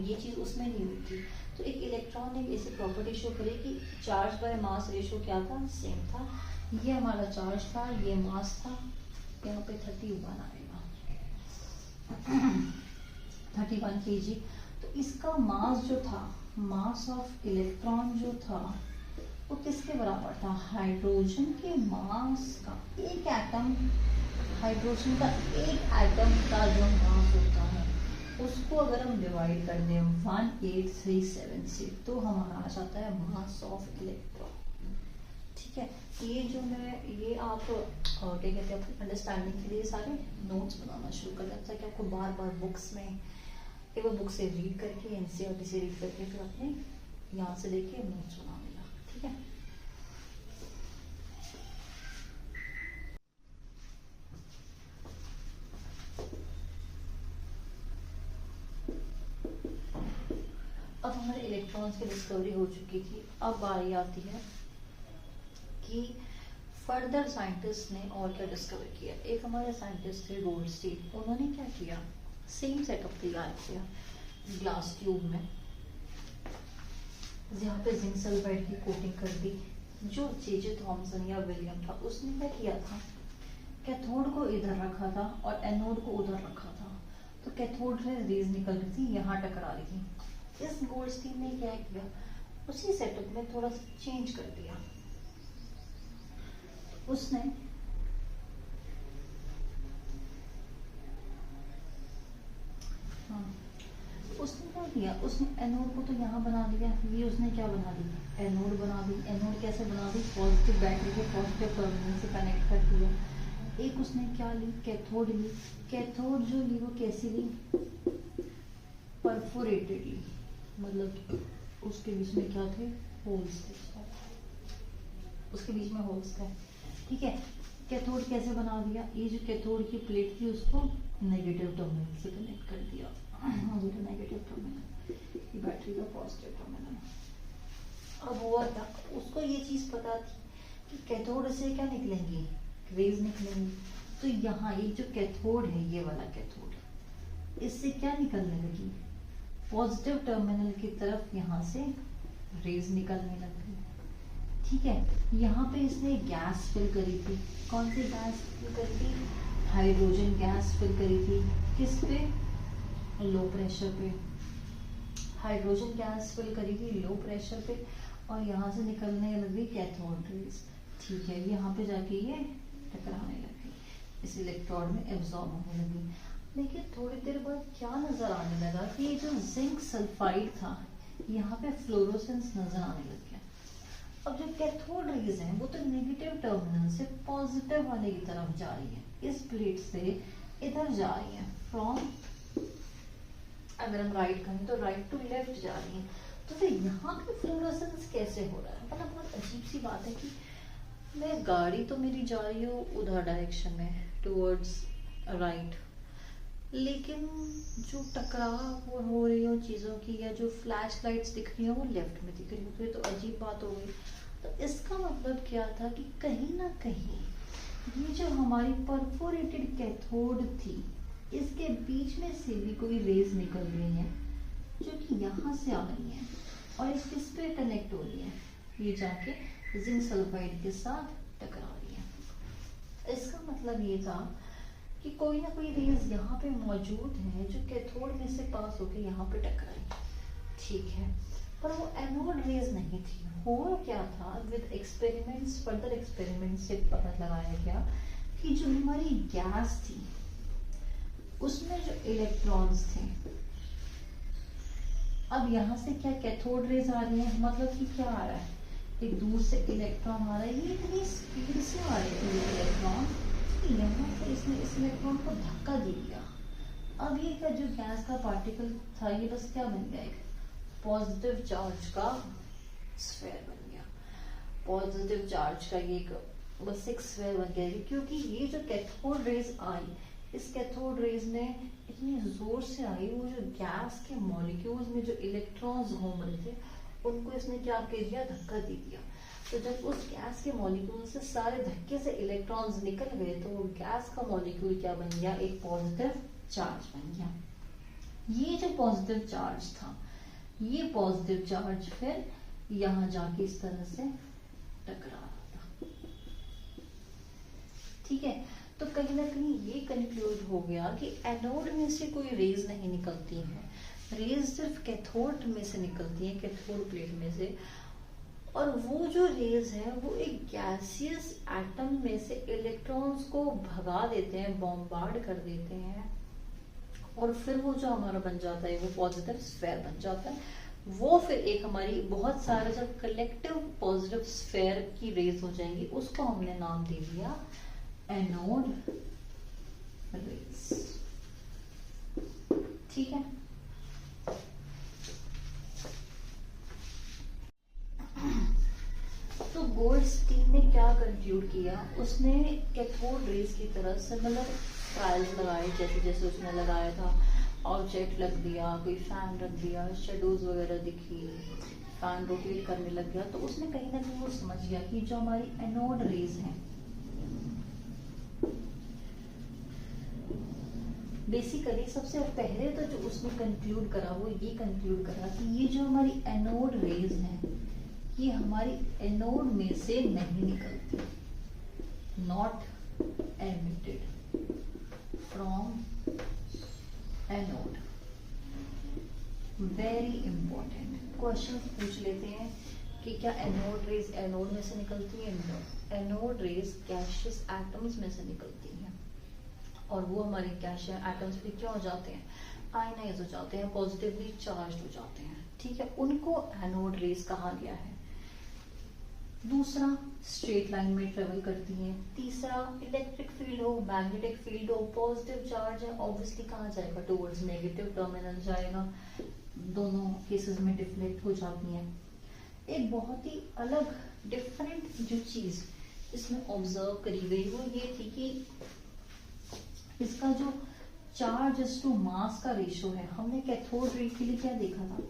A: ये चीज़ उसमें नहीं हुई थी। तो एक इलेक्ट्रॉन ने ऐसी प्रॉपर्टी शो करे कि चार्ज बाय मास रेशो क्या था, सेम था। ये हमारा चार्ज था, ये मास था, यहाँ पे 31 आएगा 31 kg। तो इसका मास जो था, मास ऑफ इलेक्ट्रॉन जो था वो किसके बराबर था, हाइड्रोजन के मास का एक एटम, हाइड्रोजन का एक एटम का जो मास होता है उसको अगर हम डिवाइड कर दें 1837 से, तो हमारा आ जाता है मास ऑफ इलेक्ट्रॉन। ठीक है, ये जो मैं ये आप क्या कहते हैं अपनी अंडरस्टैंडिंग के लिए सारे नोट्स बनाना शुरू कर दें, ताकि आपको बार बार बुक्स में एक बार बुक से रीड करके एनसीईआरटी से रीड करके फिर अपने यहाँ से लेके नोट्स बना लेना। ठीक है, अब हमारे इलेक्ट्रॉन्स की डिस्कवरी हो चुकी थी। अब बारी आती है कि फर्दर साइंटिस्ट ने और क्या डिस्कवर किया। एक हमारे साइंटिस्ट थे गोल्डस्टीन, उन्होंने क्या किया, सेम सेटअप तैयार किया ग्लास ट्यूब में, यहाँ पे जिंक सल्फाइड की कोटिंग कर दी। जो जे थॉमसन या विलियम था उसने क्या किया था, कैथोड को इधर रखा था और एनोड को उधर रखा था, तो कैथोड से रेज निकल रही थी, यहाँ टकरा रही थी। इस गोल्डस्टीन ने क्या किया, उसी सेटअप में थोड़ा सा चेंज कर दिया। उसने उसने क्या किया, उसने एनोड को तो यहाँ बना दिया, ये उसने क्या बना दी, एनोड बना दी। एनोड कैसे बना दी, पॉजिटिव बैटरी के पॉजिटिव टर्मिनल से कनेक्ट कर दिया। एक उसने क्या ली, कैथोड ली। कैथोड जो ली वो कैसी ली, परफोरेटेड ली, मतलब उसके बीच में क्या थे, होल्स थे, उसके बीच में होल्स थे। ठीक है, कैथोड कैसे बना दिया, ये जो कैथोड की प्लेट थी उसको नेगेटिव टर्मिनल से कनेक्ट कर दिया। नेगेटिव टर्मिनल, ये बैटरी का पॉजिटिव टर्मिनल। अब हुआ क्या, उसको ये चीज पता थी कि कैथोड से क्या निकलेंगी, रेज निकलेंगी। तो यहाँ ये जो कैथोड है, ये वाला कैथोड, इससे क्या निकलने लगी, पॉजिटिव टर्मिनल की तरफ यहाँ से रेज निकलने लगी। ठीक है, यहाँ पे इसने गैस फिल करी थी। कौन सी गैस फिल करी थी, हाइड्रोजन गैस फिल करी थी। किस पे, लो प्रेशर पे। हाइड्रोजन गैस फिल करी थी लो प्रेशर पे, और यहाँ से निकलने लगी कैथोड रेज। ठीक है, यहाँ पे जाके ये टकराने लगी, इस इलेक्ट्रोड में एब्जॉर्ब होने लगी। लेकिन थोड़ी देर बाद क्या नजर आने लगा कि ये जो जिंक सल्फाइड था, यहाँ पे फ्लोरोसेंस नजर आने लग गया। अब जो कैथोड रेज है वो तो नेगेटिव टर्मिनल से पॉजिटिव वाले की तरफ जा रही है, इस प्लेट से इधर जा रही है, फ्रॉम अगर हम राइट करें तो राइट टू लेफ्ट जा रही है। तो फिर यहाँ पे फ्लोरोसेंस कैसे हो रहा है, मतलब बहुत अजीब सी बात है कि मैं गाड़ी तो मेरी जा रही हूँ उधर डायरेक्शन में टुवर्ड्स राइट, लेकिन जो टकराव हो रही हो चीज़ों की या जो फ्लैश लाइट्स दिख रही हो वो लेफ्ट में दिख रही हो, तो ये तो अजीब बात हो गई। तो इसका मतलब क्या था कि कहीं ना कहीं ये जो हमारी परफोरेटेड कैथोड थी, इसके बीच में से भी कोई रेज निकल रही है जो कि यहाँ से आ रही है और इस किस पे कनेक्ट हो रही है, ये जाके जिंक सल्फाइड के साथ टकरा रही है। इसका मतलब ये था कि कोई ना कोई रेज यहाँ पे मौजूद है जो कैथोड में से पास होके यहाँ पे टकराई। ठीक है, पर वो एनोड रेज नहीं थी। हुआ क्या था, विद एक्सपेरिमेंट्स, फर्दर एक्सपेरिमेंट्स से पता लगाया गया कि जो हमारी गैस थी उसमें जो इलेक्ट्रॉन्स थे, अब यहाँ से क्या कैथोड रेज आ रही है, मतलब कि क्या आ रहा है, एक दूर से इलेक्ट्रॉन आ रहा है, ये इतनी स्पीड से आ रहे थे इलेक्ट्रॉन, यहाँ पे इसने इस इलेक्ट्रॉन को धक्का दे दिया। अब ये का जो गैस का पार्टिकल था ये बस क्या बन गया, एक पॉजिटिव चार्ज का स्फीयर बन गया। पॉजिटिव चार्ज का ये बस एक स्फीयर बन गया, क्योंकि ये जो कैथोड रेज आई, इस कैथोड रेज ने इतनी जोर से आई, वो जो गैस के मॉलिक्यूल्स में जो इलेक्ट्रॉन्स घूम रहे थे उनको इसने क्या कर दिया, धक्का दे दिया। तो जब उस गैस के मॉलिक्यूल से सारे धक्के से इलेक्ट्रॉन्स निकल गए तो वो गैस का मॉलिक्यूल क्या बन गया, एक पॉजिटिव चार्ज बन गया। ये जो पॉजिटिव चार्ज था, ये पॉजिटिव चार्ज फिर यहाँ जाके इस तरह से टकरा रहा था। ठीक है, तो कहीं ना कहीं ये कंक्लूड हो गया कि एनोड में से कोई रेज नहीं निकलती है, रेज सिर्फ कैथोड में से निकलती है, कैथोड प्लेट में से। और वो जो रेज है वो एक गैसियस एटम में से इलेक्ट्रॉन्स को भगा देते हैं, बॉम्बार्ड कर देते हैं, और फिर वो जो हमारा बन जाता है वो पॉजिटिव स्फीयर बन जाता है। वो फिर एक हमारी बहुत सारे जब कलेक्टिव पॉजिटिव स्फेयर की रेज हो जाएंगी, उसको हमने नाम दे दिया एनोड रेज। ठीक है। तो गोल्डस्टीन ने क्या कंक्लूड किया, उसने कैथोड रेज की तरह सिमिलर ट्रायल्स लगाए, जैसे जैसे उसने लगाया था, ऑब्जेक्ट रख दिया, कोई फैन रख दिया, शेडोज वगैरह दिखी, फैन रोटेट करने लग गया, तो उसने कहीं ना कहीं वो समझ गया कि जो हमारी एनोड रेज हैं, बेसिकली सबसे पहले तो जो उसने कंक्लूड करा वो ये कंक्लूड करा कि ये जो हमारी एनोड रेज हैं, ये हमारी एनोड में से नहीं निकलती, not emitted from anode. Very important question पूछ लेते हैं कि क्या एनोड रेज एनोड में से निकलती है? No, anode rays gaseous atoms में से निकलती है, और वो हमारे गैसियस एटम्स भी क्या हो जाते हैं? आयनाइज हो जाते हैं, पॉजिटिवली चार्ज हो जाते हैं। ठीक है, उनको एनोड रेज कहा गया है। दूसरा, स्ट्रेट लाइन में ट्रेवल करती हैं। तीसरा, इलेक्ट्रिक फील्ड हो, मैग्नेटिक फील्ड हो, पॉजिटिव चार्ज है, ऑब्वियसली कहाँ जाएगा? टुवर्ड्स नेगेटिव टर्मिनल जाएगा। दोनों केसेस में डिफ्लेक्ट हो जाती हैं। एक बहुत ही अलग डिफरेंट जो चीज इसमें ऑब्जर्व करी गई वो ये थी कि इसका जो चार्ज टू मास का रेशियो है, हमने कैथोड रे के लिए क्या देखा था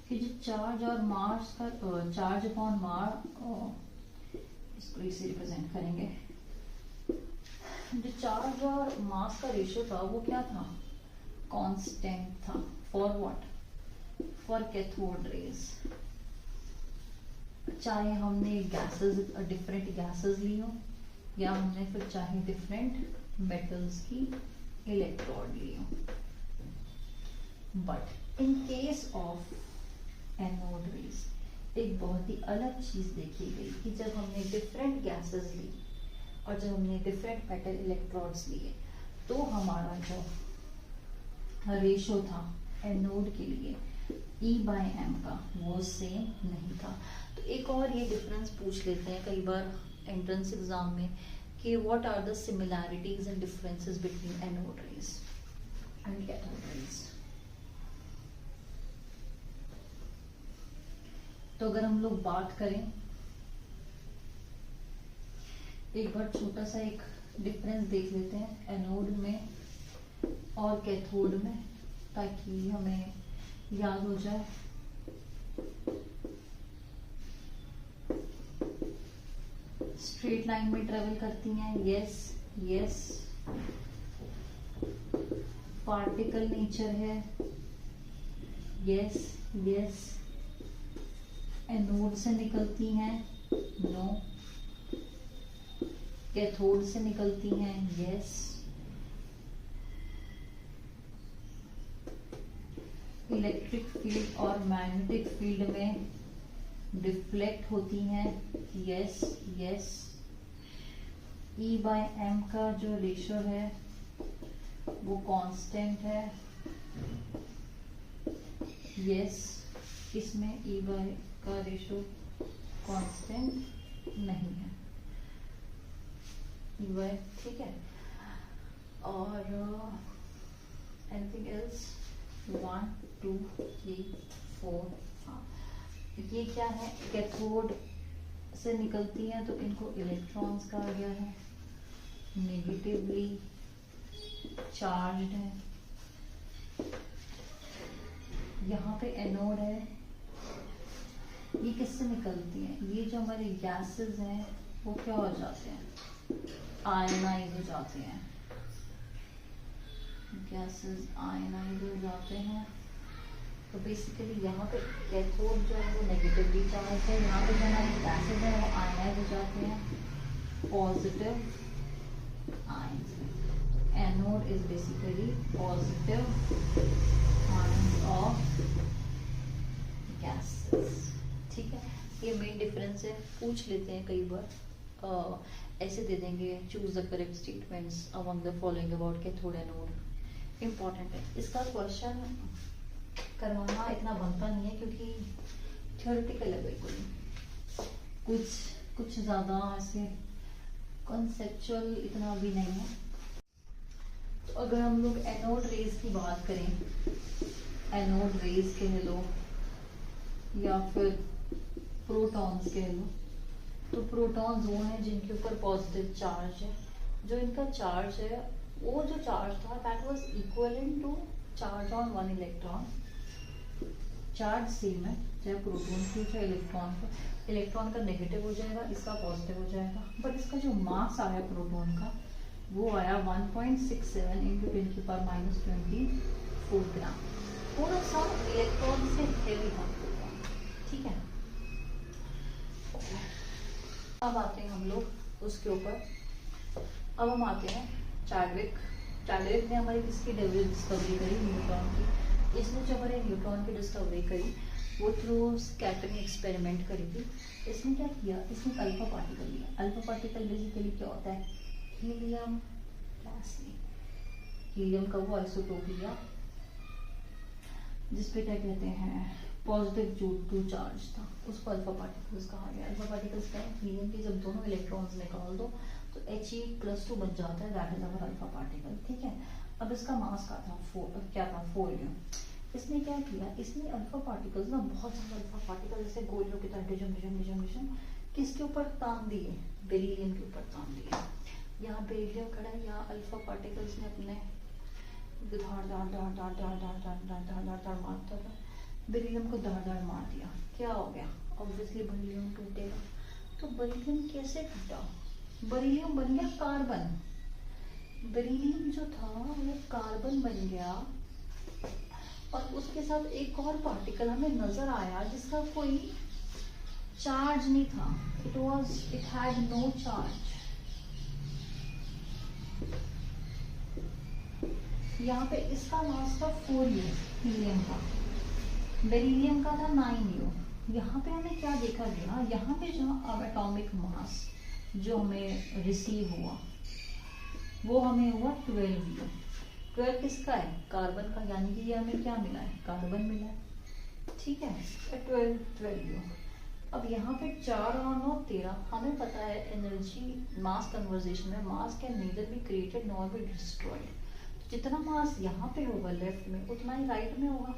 A: कि जो चार्ज और मास का चार्ज अपॉन मास, इसको इसे रिप्रेजेंट करेंगे, जो चार्ज और मास का रेशियो था वो क्या था? कांस्टेंट था। For what? For cathode rays. चाहे हमने गैसेस, डिफरेंट गैसेस ली हो, या हमने फिर चाहे डिफरेंट मेटल्स की इलेक्ट्रोड ली हो, but in case of anode rays एक बहुत ही अलग चीज देखी गई कि जब हमने डिफरेंट गैसेस ली और जब हमने डिफरेंट मेटल इलेक्ट्रोड्स लिए, तो हमारा जो रेशियो था एनोड के लिए E/m का, वो सेम नहीं था। तो एक और ये डिफरेंस पूछ लेते हैं कई बार एंट्रेंस एग्जाम में कि what are the similarities and differences between anode rays and cathode rays. तो अगर हम लोग बात करें, एक बार छोटा सा एक डिफरेंस देख लेते हैं एनोड में और कैथोड में, ताकि हमें याद हो जाए। स्ट्रेट लाइन में ट्रेवल करती हैं, यस यस। पार्टिकल नेचर है, यस यस। एनोड से निकलती हैं, नो। कैथोड से निकलती हैं, यस। इलेक्ट्रिक फील्ड और मैग्नेटिक फील्ड में डिफ्लेक्ट होती हैं, यस यस। E/m का जो रेशियो है वो कांस्टेंट है, यस। इसमें E/m का रेशियो कांस्टेंट नहीं है, E/m, ठीक है। और एनीथिंग एल्स? 1 2 3 4, हाँ, ये क्या है? कैथोड से निकलती हैं, तो इनको इलेक्ट्रॉन्स कहा गया है, नेगेटिवली चार्ज्ड है। यहाँ पे एनोड है, ये किससे निकलती हैं? ये जो हमारे गैसेस हैं वो क्या हो जाते हैं? आयनाइज हो जाते हैं। गैसेस आयनाइज हो जाते हैं। तो बेसिकली यहाँ पे कैथोड जो है वो नेगेटिवली चार्ज है, यहाँ पे जो हमारे गैसेस हैं वो आयनाइज हो जाते हैं, positive ions. Anode is basically positive ions of gases. ठीक है, ये मेन डिफरेंस है। पूछ लेते हैं कई बार, ऐसे दे देंगे, choose the correct statements among the following about cathode anode. Important है इसका क्वेश्चन। करवाना इतना बनता नहीं है क्योंकि थ्योरेटिकल है बिल्कुल, कुछ कुछ ज़्यादा ऐसे कॉन्सेप्चुअल इतना भी नहीं है। तो अगर हम लोग एनोड रेज की बात करें, एनोड रेज कह लो या फिर प्रोटॉन्स कह लो, तो प्रोटॉन्स वो हैं जिनके ऊपर पॉजिटिव चार्ज है। जो इनका चार्ज है, वो जो चार्ज था that was equivalent to charge on one electron. Charge same है चाहे प्रोटॉन की चाहे इलेक्ट्रॉन का। इलेक्ट्रॉन का नेगेटिव हो जाएगा, इसका पॉजिटिव हो जाएगा, बट इसका जो मास आया प्रोटॉन का वो आया 1.67 इंटू 10⁻24 ग्राम। थोड़ा सा इलेक्ट्रॉन से हेवी था प्रोटॉन, ठीक है। अब आते हैं हम लोग उसके ऊपर, अब हम आते हैं चैडविक। चैडविक ने हमारी किसकी डिस्कवरी करी? न्यूट्रॉन की। इसने जो हमारे न्यूट्रॉन की डिस्कवरी करी वो थ्रू स्कैटरिंग एक्सपेरिमेंट करी थी। इसने क्या किया? इसने अल्फा पार्टिकल लिया। अल्फा पार्टिकल बेसिकली क्या होता है? हीलियम गैस में, हीलियम का वो आइसोटोप लिया जिसपे क्या कहते हैं पॉजिटिव जो टू चार्ज था, उसको अल्फा पार्टिकल्स कहा गया। अल्फा पार्टिकल्स क्या है? हीलियम के जब दोनों इलेक्ट्रॉन्स निकाल दो तो He+2 बच जाता है, that is our alpha particle, ठीक है। अब इसका मास का था 4 न्यूटन। इसने क्या किया? इसने अल्फा पार्टिकल्स ना, बहुत सारे अल्फा पार्टिकल जैसे गोलियों की तरह डिजम डिजम डिजम डिजम किसके ऊपर तान दिए? बेरिलियम के ऊपर तान दिए। यहाँ बेरिलियम खड़ा है, यहाँ अल्फा पार्टिकल्स ने अपने धार धार धार धार धार धार धार धार धार धार धार मारता था, बेरिलियम को धार धार मार दिया। क्या हो गया? ऑब्वियसली बेरिलियम टूटेगा। तो बेरिलियम कैसे टूटा? बेरिलियम बन गया कार्बन। बेरिलियम जो था वो कार्बन बन गया और उसके साथ एक और पार्टिकल हमें नजर आया जिसका कोई चार्ज नहीं था। It had no charge. यहाँ पे इसका मास था 4u हीलियम का, बेरिलियम का था 9u। यहाँ पे हमें क्या देखा गया? यहाँ पे जो एटॉमिक मास जो हमें रिसीव हुआ वो हमें हुआ 12u। 12 किसका है? कार्बन का, यानी कि ये हमें क्या मिला है? कार्बन मिला है, ठीक है। 12u। अब यहाँ पे 4 और 9 13। हमें पता है एनर्जी मास कन्वर्जेशन में मास can neither be created nor be destroyed. जितना मास यहाँ पे होगा लेफ्ट में उतना ही राइट में होगा।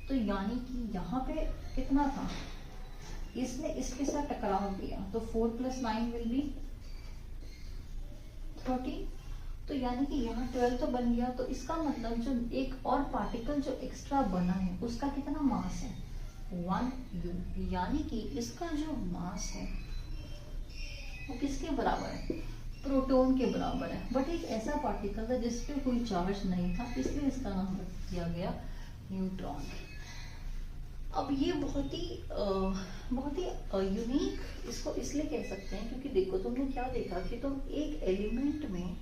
A: तो यानी कि यहाँ पे कितना था? इसने इसके साथ टकराव किया तो 4 + 9 विल बी 13। तो यानी कि यहाँ 12 तो बन गया। तो इसका मतलब जो एक और पार्टिकल जो एक्स्ट्रा बना है उसका कितना मास है? 1u। यानी कि इसका जो मास है वो किसके बराबर है? प्रोटॉन के बराबर है। बट एक ऐसा पार्टिकल था जिसपे कोई चार्ज नहीं था, इसलिए इसका नाम रख दिया गया न्यूट्रॉन। अब ये बहुत ही यूनिक इसको इसलिए कह सकते हैं क्योंकि देखो तुमने क्या देखा कि तुम एक एलिमेंट में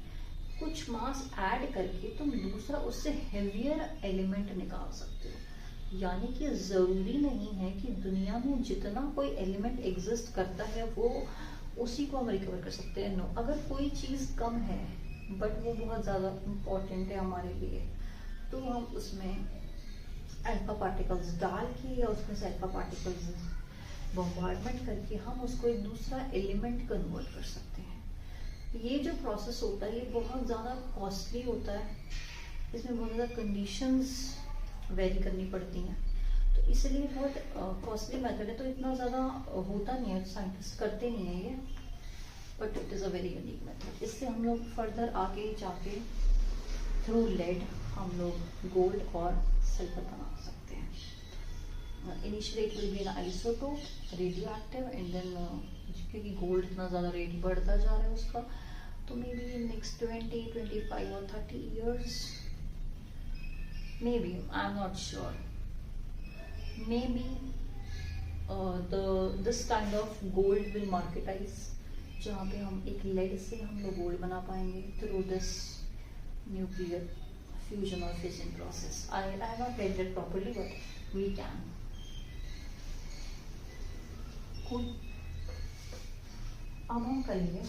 A: कुछ मास ऐड करके तुम दूसरा उससे हेवियर एलिमेंट निकाल सकते हो। यानी कि जरूरी नहीं है कि दुनिया में जितना कोई एलिमेंट एग्जिस्ट करता है वो उसी को हम रिकवर कर सकते हैं। नो, अगर कोई चीज कम है बट वो बहुत ज्यादा इम्पोर्टेंट है हमारे लिए तो हम उसमें अल्फा पार्टिकल्स डाल के या उसमें से अल्फा पार्टिकल्स बॉम्बार्डमेंट करके हम उसको एक दूसरा एलिमेंट कन्वर्ट कर सकते हैं। ये जो प्रोसेस होता है ये बहुत ज़्यादा कॉस्टली होता है, इसमें बहुत ज़्यादा कंडीशंस वेरी करनी पड़ती हैं, तो इसलिए बहुत कॉस्टली मेथड है। तो इतना ज़्यादा होता नहीं है, साइंटिस्ट करते नहीं है ये, but it is a very unique method. इससे हम लोग फर्दर आगे जाके थ्रू लेड हम लोग गोल्ड और सिल्वर बना सकते हैं। Initially it will be an isotope radioactive and then क्योंकि गोल्ड इतना ज़्यादा रेट बढ़ता जा रहा है उसका, तो मे बी नेक्स्ट 20, 25 और 30 years, maybe I'm not sure, maybe this kind of gold will marketize, जहाँ पे हम एक लेड से हम लोग गोल्ड बना पाएंगे through this nuclear fusion or fission process. I have not read that properly, but we can. Cool. अब हम करेंगे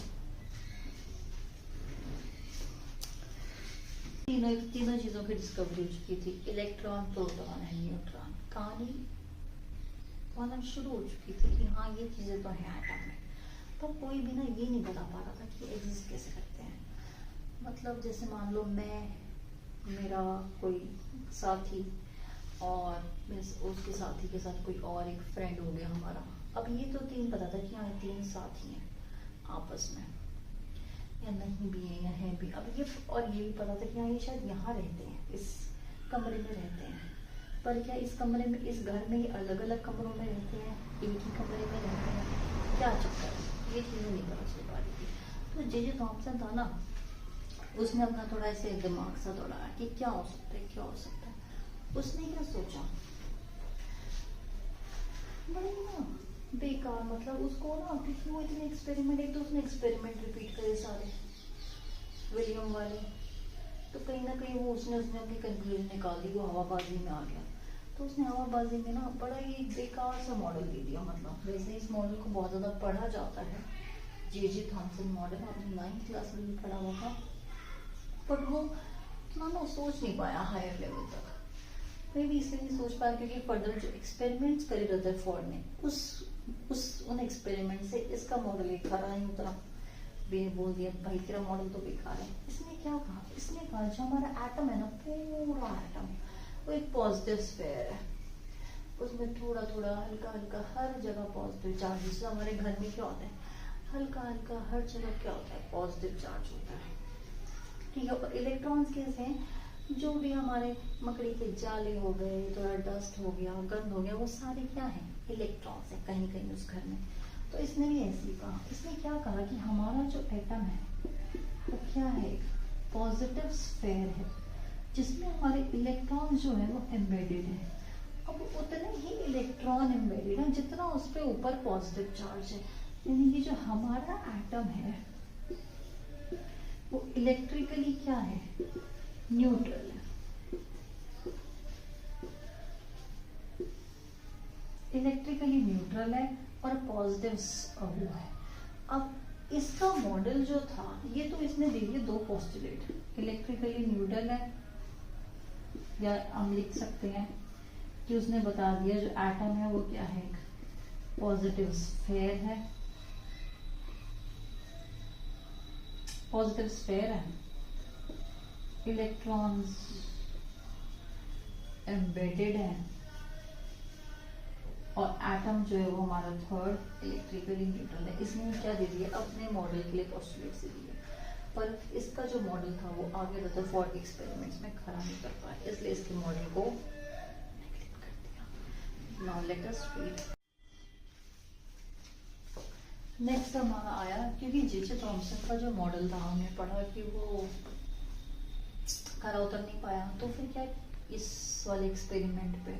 A: तीनों तीनों चीजों की डिस्कवरी हो चुकी थी, इलेक्ट्रॉन, प्रोटॉन एंड न्यूट्रॉन। कहानी मतलब शुरू हो चुकी थी कि हाँ ये चीजें तो हैं एटम में, पर कोई भी ना ये नहीं बता पा रहा था कि एग्जिस्ट कैसे करते हैं। मतलब जैसे मान लो मैं, मेरा कोई साथी और उसके साथी के साथ कोई और एक फ्रेंड हो गया हमारा। अब ये तो तीन पता था कि हाँ तीन साथी हैं आपस में, या नहीं भी है या है भी। अब ये और ये भी पता था कि हाँ ये शायद यहाँ रहते हैं, इस कमरे में रहते हैं, पर क्या इस कमरे में, इस घर में ये अलग अलग कमरों में रहते हैं, एक ही कमरे में रहते हैं, क्या चक्कर है, ये चीज़ें नहीं पता चल पा रही थी। तो जे थॉमसन था ना, उसने अपना थोड़ा ऐसे दिमाग सा दौड़ाया कि क्या हो सकता है, क्या हो सकता है। उसने क्या सोचा, बड़े ना बेकार, मतलब उसको ना, क्योंकि वो इतने एक्सपेरिमेंट, एक तो उसने एक्सपेरिमेंट रिपीट करे सारे विलियम वाले, तो कहीं ना कहीं वो उसने अपनी कंक्लूजन निकाल दी, वो हवाबाजी में आ गया। तो उसने हवाबाजी में ना बड़ा ही बेकार सा मॉडल दे दिया। मतलब वैसे इस मॉडल को बहुत ज़्यादा पढ़ा जाता है, जे थॉमसन मॉडल, आपने 9th क्लास में भी पढ़ा होगा, बट वो इतना ना सोच नहीं पाया हायर लेवल तक। मे भी इसलिए नहीं सोच पाया क्योंकि फर्दर जो एक्सपेरिमेंट्स करे रदरफोर्ड ने, उन एक्सपेरिमेंट से इसका मॉडल एक खरा नहीं उतरा। बोल दिया भाई तेरा मॉडल तो बेकार है। इसने क्या कहा, इसने कहा जो हमारा एटम है ना, पूरा एटम वो एक पॉजिटिव स्फीयर है, उसमें थोड़ा थोड़ा हल्का हल्का हर जगह पॉजिटिव चार्ज। जैसे हमारे घर में क्या होता है, हल्का हल्का हर जगह क्या होता है, पॉजिटिव चार्ज होता है, ठीक है। और इलेक्ट्रॉन्स कैसे हैं, जो भी हमारे मकड़ी के जाले हो गए, थोड़ा डस्ट हो गया, गंद हो गया, वो सारे क्या है, इलेक्ट्रॉन्स है कहीं कहीं उस घर में। तो इसने भी ऐसे ही कहा, इसने क्या कहा कि हमारा जो एटम है वो क्या है, पॉजिटिव स्फीयर है, जिसमें हमारे इलेक्ट्रॉन जो है वो एम्बेडेड है। अब उतने ही इलेक्ट्रॉन एम्बेडेड है जितना उस पर ऊपर पॉजिटिव चार्ज है। यानी कि जो हमारा एटम है वो इलेक्ट्रिकली क्या है, न्यूट्रल है, इलेक्ट्रिकली न्यूट्रल है और पॉजिटिव वो है। अब इसका मॉडल जो था, ये तो इसने दे दिए दो पोस्टुलेट, इलेक्ट्रिकली न्यूट्रल है, या हम लिख सकते हैं कि उसने बता दिया जो एटम है वो क्या है, पॉजिटिव स्फीयर है, पॉजिटिव स्फीयर है, इलेक्ट्रॉन्स एम्बेडेड है, और एटम जो है वो हमारा थर्ड इलेक्ट्रिकली न्यूट्रल है। इसने क्या दे दिया, अपने मॉडल के लिए पोस्टुलेट से दिया, पर इसका जो मॉडल था वो आगे रदरफोर्ड के एक्सपेरिमेंट्स में खरा नहीं कर पाया, इसलिए इसके मॉडल को नेगलेक्ट कर दिया। Now let us read. Next हमारा आया, क्योंकि जे थॉमसन का जो मॉडल था हमने पढ़ा कि वो खरा उतर नहीं पाया, तो फिर क्या इस वाले एक्सपेरिमेंट पे,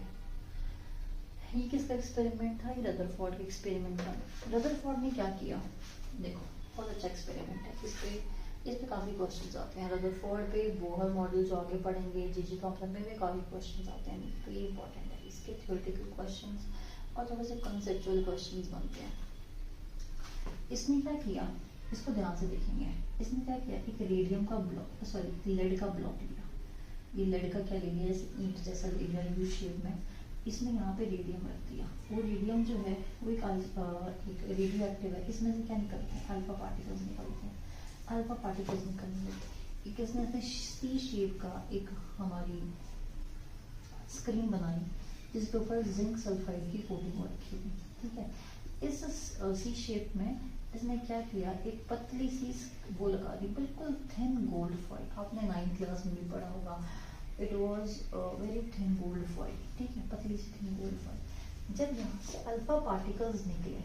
A: ये किसका एक्सपेरिमेंट था, ये रदरफोर्ड का एक्सपेरिमेंट था। रदरफोर्ड ने क्या किया, देखो बहुत अच्छा एक्सपेरिमेंट है, इस पे काफी क्वेश्चंस आते हैं। रदरफोर्ड पे बोहर मॉडल जो आगे पढ़ेंगे, जे थॉमसन पे भी काफी क्वेश्चंस आते हैं, तो ये इंपॉर्टेंट है, इसके थ्योरेटिकल क्वेश्चंस और थोड़े से कंसेप्चुअल क्वेश्चंस बनते हैं। इसने क्या किया, इसको ध्यान से देखेंगे। इसने क्या किया, एक रेडियम का ब्लॉक, सॉरी लेड का ब्लॉक लिया, ये लेड का क्या ले लिया, जैसे ईंट जैसा ले लिया यू शेप में, इसमें यहाँ पे रेडियम रख दिया। वो रेडियम जो है वो एक रेडियो एक्टिव है, इसमें से क्या निकलते हैं, अल्फा पार्टिकल्स निकलते हैं। अल्फा पार्टिकल्स निकलने में किसने ऐसे सी शेप का एक हमारी स्क्रीन बनाई, जिसके ऊपर जिंक सल्फाइड की कोटिंग रखी हुई, ठीक है। इस सी शेप में इसने क्या किया, एक पतली सी वो लगा दी, बिल्कुल थिन गोल्ड फॉइल, आपने 9th क्लास में भी पढ़ा होगा, it was very thin gold foil, ठीक है, पतली सी थिन गोल्ड फॉइल। जब यहाँ से अल्फा पार्टिकल्स निकले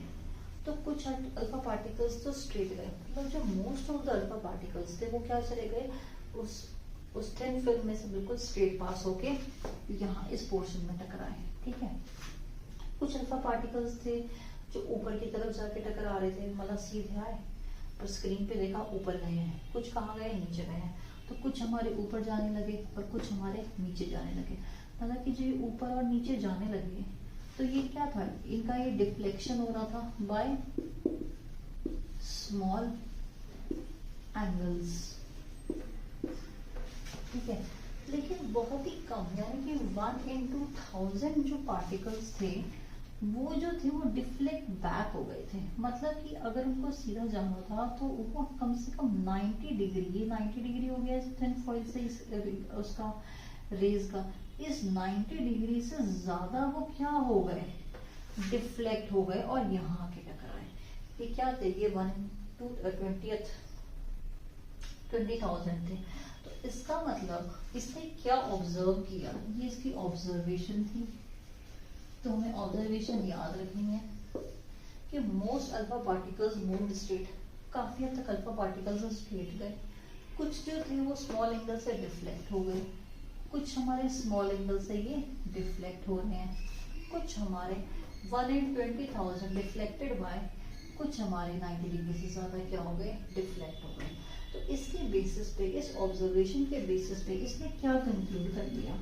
A: तो कुछ अल्फा पार्टिकल्स तो स्ट्रेट गए, मतलब जो most of the alpha particles थे वो क्या चले गए, उस थिन फिल्म में से बिल्कुल स्ट्रेट पास होके यहाँ इस पोर्शन में टकराए, ठीक है। कुछ अल्फा पार्टिकल्स थे जो ऊपर की तरफ जाके टकरा रहे थे, मतलब सीधे आए पर स्क्रीन पे देखा ऊपर गए हैं, कुछ कहाँ गए, नीचे गए हैं। तो कुछ हमारे ऊपर जाने लगे और कुछ हमारे नीचे जाने लगे। हालांकि जो ऊपर और नीचे जाने लगे तो ये क्या था, इनका ये डिफ्लेक्शन हो रहा था बाय स्मॉल एंगल्स, ठीक है, लेकिन बहुत ही कम, यानी कि 1 in 2000 जो पार्टिकल्स थे वो जो थे वो डिफ्लेक्ट बैक हो गए थे। मतलब कि अगर उनको सीधा जाना था तो वो कम से कम 90 डिग्री, ये 90 डिग्री हो गया थिन फॉइल से उसका रेज का, इस 90 डिग्री से ज्यादा वो क्या हो गए, डिफ्लेक्ट हो गए और यहाँ आके टकराए। ये क्या थे, ये 20,000 थे। तो इसका मतलब इसने क्या ऑब्जर्व किया, ये इसकी ऑब्जर्वेशन थी। तो हमें ऑब्जर्वेशन याद रखनी है कि most alpha particles move straight, काफी हद तक अल्फा पार्टिकल्स स्ट्रेट गए, कुछ जो थे वो स्मॉल एंगल से डिफ्लेक्ट हो गए, कुछ हमारे स्मॉल एंगल से ये डिफ्लेक्ट हो रहे हैं, कुछ हमारे 1 in 20,000 डिफ्लेक्टेड बाय, कुछ हमारे 90 डिग्री से ज्यादा क्या हो गए, डिफ्लेक्ट हो गए। तो इसके बेसिस पे, इस ऑब्जर्वेशन के बेसिस पे इसने क्या कंक्लूड कर दिया,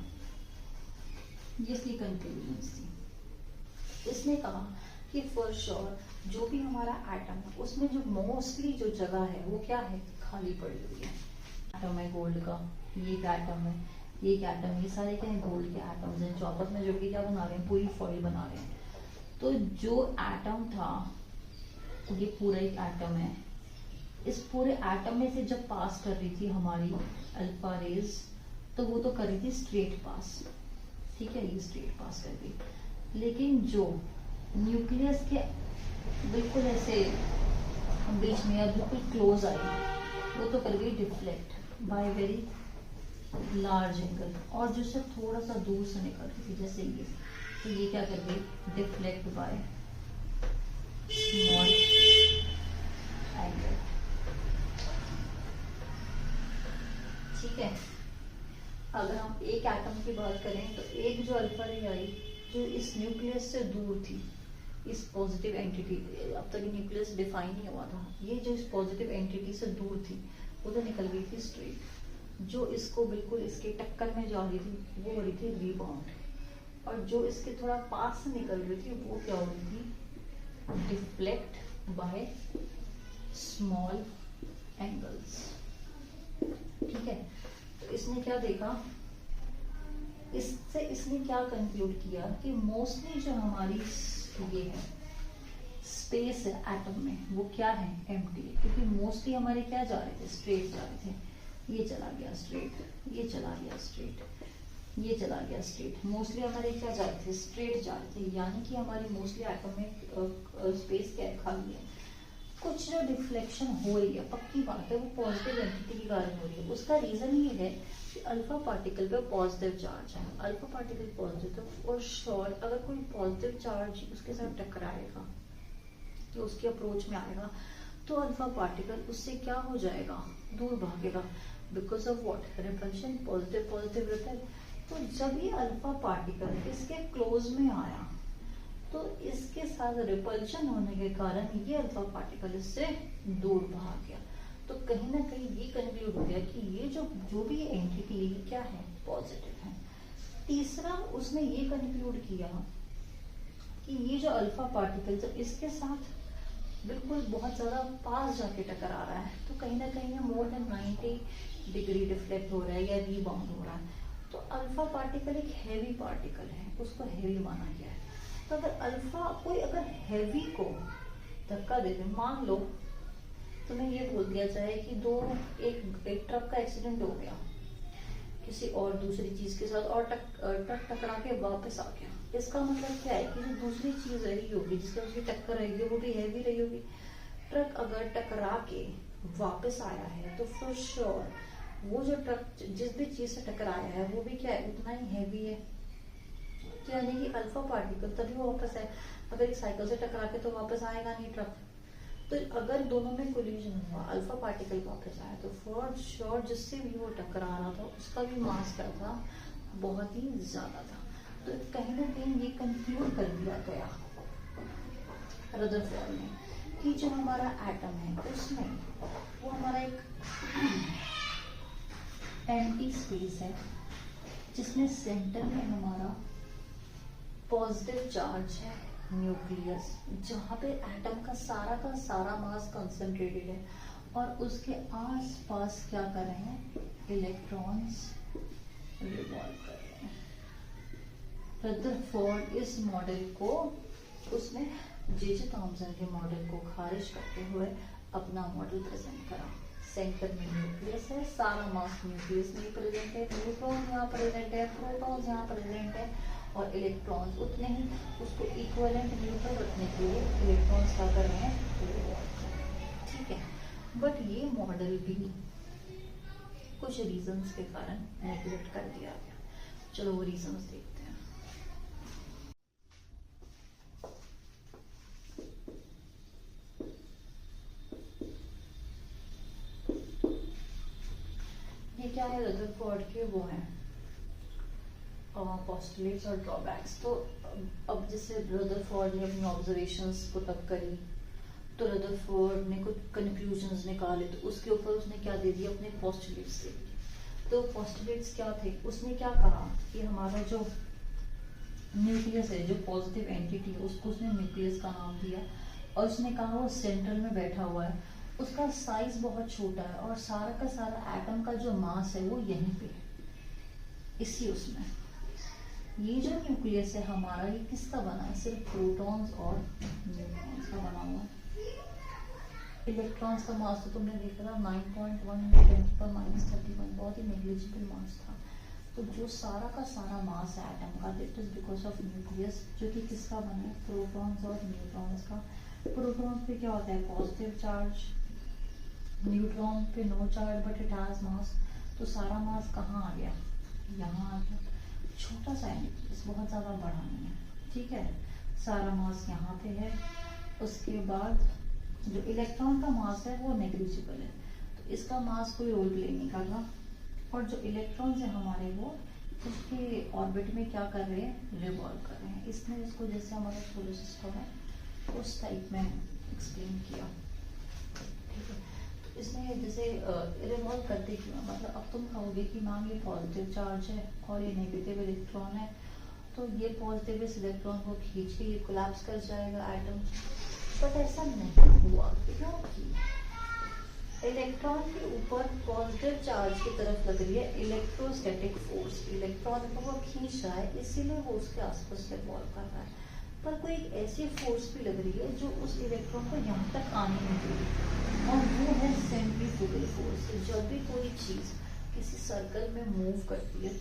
A: ये इसकी कंक्लूजन थी। इसने कहा कि फॉर श्योर जो भी हमारा एटम है उसमें जो मोस्टली जो जगह है वो क्या है, खाली पड़ी हुई है। एटम है गोल्ड का, ये एक एटम है, ये एक एटम, ये सारे क्या है, गोल्ड के एटम्स हैं जो आपस में जुड़ के क्या बना रहे हैं, पूरी फॉइल बना रहे हैं। तो जो एटम था, ये पूरा एक एटम है, इस पूरे एटम में से जब पास कर रही थी हमारी अल्फा रेज, तो वो तो कर रही थी स्ट्रेट पास, ठीक है, ये स्ट्रेट पास कर रही। लेकिन जो न्यूक्लियस के बिल्कुल ऐसे बीच में या बिल्कुल क्लोज आई, वो तो कर गई deflect by very large angle, और जो सिर्फ थोड़ा सा दूर से निकल रही थी जैसे ये, तो ये क्या कर गई, डिफ्लेक्ट बाय स्मॉल एंगल। ठीक है, अगर हम एक एटम की बात करें तो एक जो अल्फा रे आई जो इस न्यूक्लियस से दूर थी, इस पॉजिटिव एंटिटी, अब तक न्यूक्लियस डिफाइन नहीं हुआ था, ये जो इस पॉजिटिव एंटिटी से दूर थी वो तो निकल गई थी स्ट्रेट। जो इसको बिल्कुल इसके टक्कर में जा रही थी वो हो रही थी रीबाउंड, और जो इसके थोड़ा पास से निकल रही थी वो क्या हो रही थी, डिफ्लेक्ट बाय स्मॉल एंगल्स। ठीक है, तो इसने क्या देखा, इससे इसने क्या कंक्लूड किया कि मोस्टली जो हमारी ये है स्पेस है एटम में वो क्या है, एम्प्टी है, क्योंकि मोस्टली हमारे क्या जा रहे थे, स्ट्रेट जा रहे थे, ये चला गया स्ट्रेट, ये चला गया स्ट्रेट, ये चला गया स्ट्रेट, मोस्टली हमारे क्या जा रहे थे, स्ट्रेट जा रहे थे, यानी कि हमारी मोस्टली एटम में स्पेस क्या खाली है। कुछ जो डिफ्लेक्शन हो रही है, पक्की बात है, वो पॉजिटिव एंटिटी के कारण हो रही है। उसका रीजन ये है कि अल्फा पार्टिकल पे पॉजिटिव चार्ज है, अल्फा पार्टिकल पॉजिटिव, और श्योर अगर कोई पॉजिटिव चार्ज उसके साथ टकराएगा तो उसके अप्रोच में आएगा तो अल्फा पार्टिकल उससे क्या हो जाएगा, दूर भागेगा, because of what, repulsion, positive positive repel. तो जब ये अल्फा पार्टिकल इसके क्लोज में आया तो इसके साथ रिपल्शन होने के कारण ये अल्फा पार्टिकल इससे दूर भाग गया। तो कहीं ना कहीं ये कंक्लूड हो गया कि ये जो भी एंटिटी है क्या है, पॉजिटिव है। तीसरा उसने ये कंक्लूड किया कि ये जो अल्फा पार्टिकल जब इसके साथ बिल्कुल बहुत ज्यादा पास जाके टकरा रहा है तो कहीं ना कहीं मोर देन 90 डिग्री डिफ्लेक्ट हो रहा है या रीबाउंड हो रहा है। तो अल्फा पार्टिकल एक हैवी पार्टिकल है, उसको हैवी माना गया है। तो अगर अल्फा कोई अगर हैवी को धक्का दे दे, मान लो तुम्हें ये बोल दिया जाए कि एक ट्रक का एक्सीडेंट हो गया किसी और दूसरी चीज के साथ और ट्रक टकरा के वापस आ गया, इसका मतलब क्या है कि जो दूसरी चीज रही होगी जिसके उसकी टक्कर रहेगी वो भी हैवी रही होगी। ट्रक अगर टकरा के वापस आया है तो फॉर श्योर वो जो ट्रक जिस भी चीज से टकराया है वो भी क्या है, उतना ही हैवी है। यानी कि अल्फा पार्टिकल तभी वापस है, अगर एक साइकिल से टकरा के तो वापस आएगा नहीं ट्रक। तो अगर दोनों में कोलिजन हुआ, अल्फा पार्टिकल वापस आया तो फॉर श्योर जिससे भी वो टकरा रहा था उसका भी मास क्या था, बहुत ही ज्यादा था। तो कहीं ना कहीं ये कंक्लूड कर दिया गया रदरफोर्ड ने कि जो हमारा एटम है उसमें वो हमारा एक एम्प्टी स्पेस है जिसमें सेंटर में हमारा पॉजिटिव चार्ज है न्यूक्लियस, जहाँ पे एटम का सारा मास कंसंट्रेटेड है और उसके आस पास क्या कर रहे हैं, इलेक्ट्रॉन्स रिवॉल्व कर रहे हैं। रदरफोर्ड इस मॉडल को, उसने जे थॉमसन के मॉडल को खारिज करते हुए अपना मॉडल प्रेजेंट करा। सेंटर में न्यूक्लियस है, सारा मास न्यूक्लियस में प्रेजेंट है, न्यूट्रॉन यहाँ प्रेजेंट है, प्रोटॉन्स यहाँ प्रेजेंट है, और इलेक्ट्रॉन्स उतने ही उसको इक्विवेलेंट न्यूट्रल रखने के लिए इलेक्ट्रॉन्स क्या कर रहे हैं, ठीक है। बट ये मॉडल भी कुछ रीजंस के कारण नेग्लेक्ट कर दिया गया। चलो वो रीजंस देखते हैं। ये क्या है, रदरफोर्ड के वो हैं पोस्टुलेट्स और ड्रॉबैक्स। तो अब जैसे रदरफोर्ड ने अपनी ऑब्जर्वेशंस पुट अप करी, तो रदरफोर्ड ने कुछ कंक्लूजन्स निकाले, तो उसके ऊपर उसने क्या दे दिया, अपने पोस्टुलेट्स दे दिए। तो पोस्टुलेट्स क्या थे, उसने क्या कहा कि हमारा जो न्यूक्लियस है, जो पॉजिटिव एंटिटी है, उसको उसने न्यूक्लियस का नाम दिया, और उसने कहा वो सेंट्रल में बैठा हुआ है, उसका साइज बहुत छोटा है, और सारा का सारा एटम का जो मास है वो यहीं पे है, इसी उसमें। ये जो न्यूक्लियस है हमारा, ये किसका बना है, सिर्फ प्रोटॉन्स और न्यूट्रॉन्स का बना हुआ है। इलेक्ट्रॉन्स का मास तो तुमने देखा था 9.1 × 10⁻31, बहुत ही नेग्लिजिबल मास था। तो जो सारा का सारा मास है एटम का, it is because of nucleus, जो कि किसका बना है, प्रोटॉन्स और न्यूट्रॉन्स का। प्रोटॉन्स पे क्या होता है, पॉजिटिव चार्ज, न्यूट्रॉन पे no charge but it has mass. तो सारा मास कहाँ आ गया, यहाँ आ गया। छोटा सा है, बहुत ज्यादा बड़ा नहीं है, ठीक है। सारा मास यहाँ पे है। उसके बाद जो इलेक्ट्रॉन का मास है वो नेग्लिजिबल है, तो इसका मास कोई रोल प्ले नहीं कर रहा। और जो इलेक्ट्रॉन्स है हमारे, वो उसके ऑर्बिट में क्या कर रहे हैं, रिवॉल्व कर रहे हैं। इसने इसको जैसे हमारा सोलर सिस्टम है उस टाइप में एक्सप्लेन किया, ठीक है। तो इसने जैसे रिवॉल्व करते क्यों, मतलब अब तुम कहोगे कि मैम ये पॉजिटिव चार्ज है और ये नेगेटिव इलेक्ट्रॉन है, तो ये पॉजिटिव इस इलेक्ट्रॉन को खींच के ये कोलैप्स कर जाएगा एटम। बट ऐसा नहीं हुआ, क्योंकि इलेक्ट्रॉन के ऊपर पॉजिटिव चार्ज की तरफ लग रही है इलेक्ट्रोस्टैटिक फोर्स, इलेक्ट्रॉन को वो खींच रहा है, इसीलिए वो उसके आसपास रिवॉल्व कर रहा है। पर कोई एक ऐसी फोर्स भी लग रही है जो उस इलेक्ट्रॉन को यहाँ तक आने नहीं दे रही, और वो है सेंट्रीफ्यूगल फोर्स। जब भी कोई चीज किसी सर्कल में मूव करती है,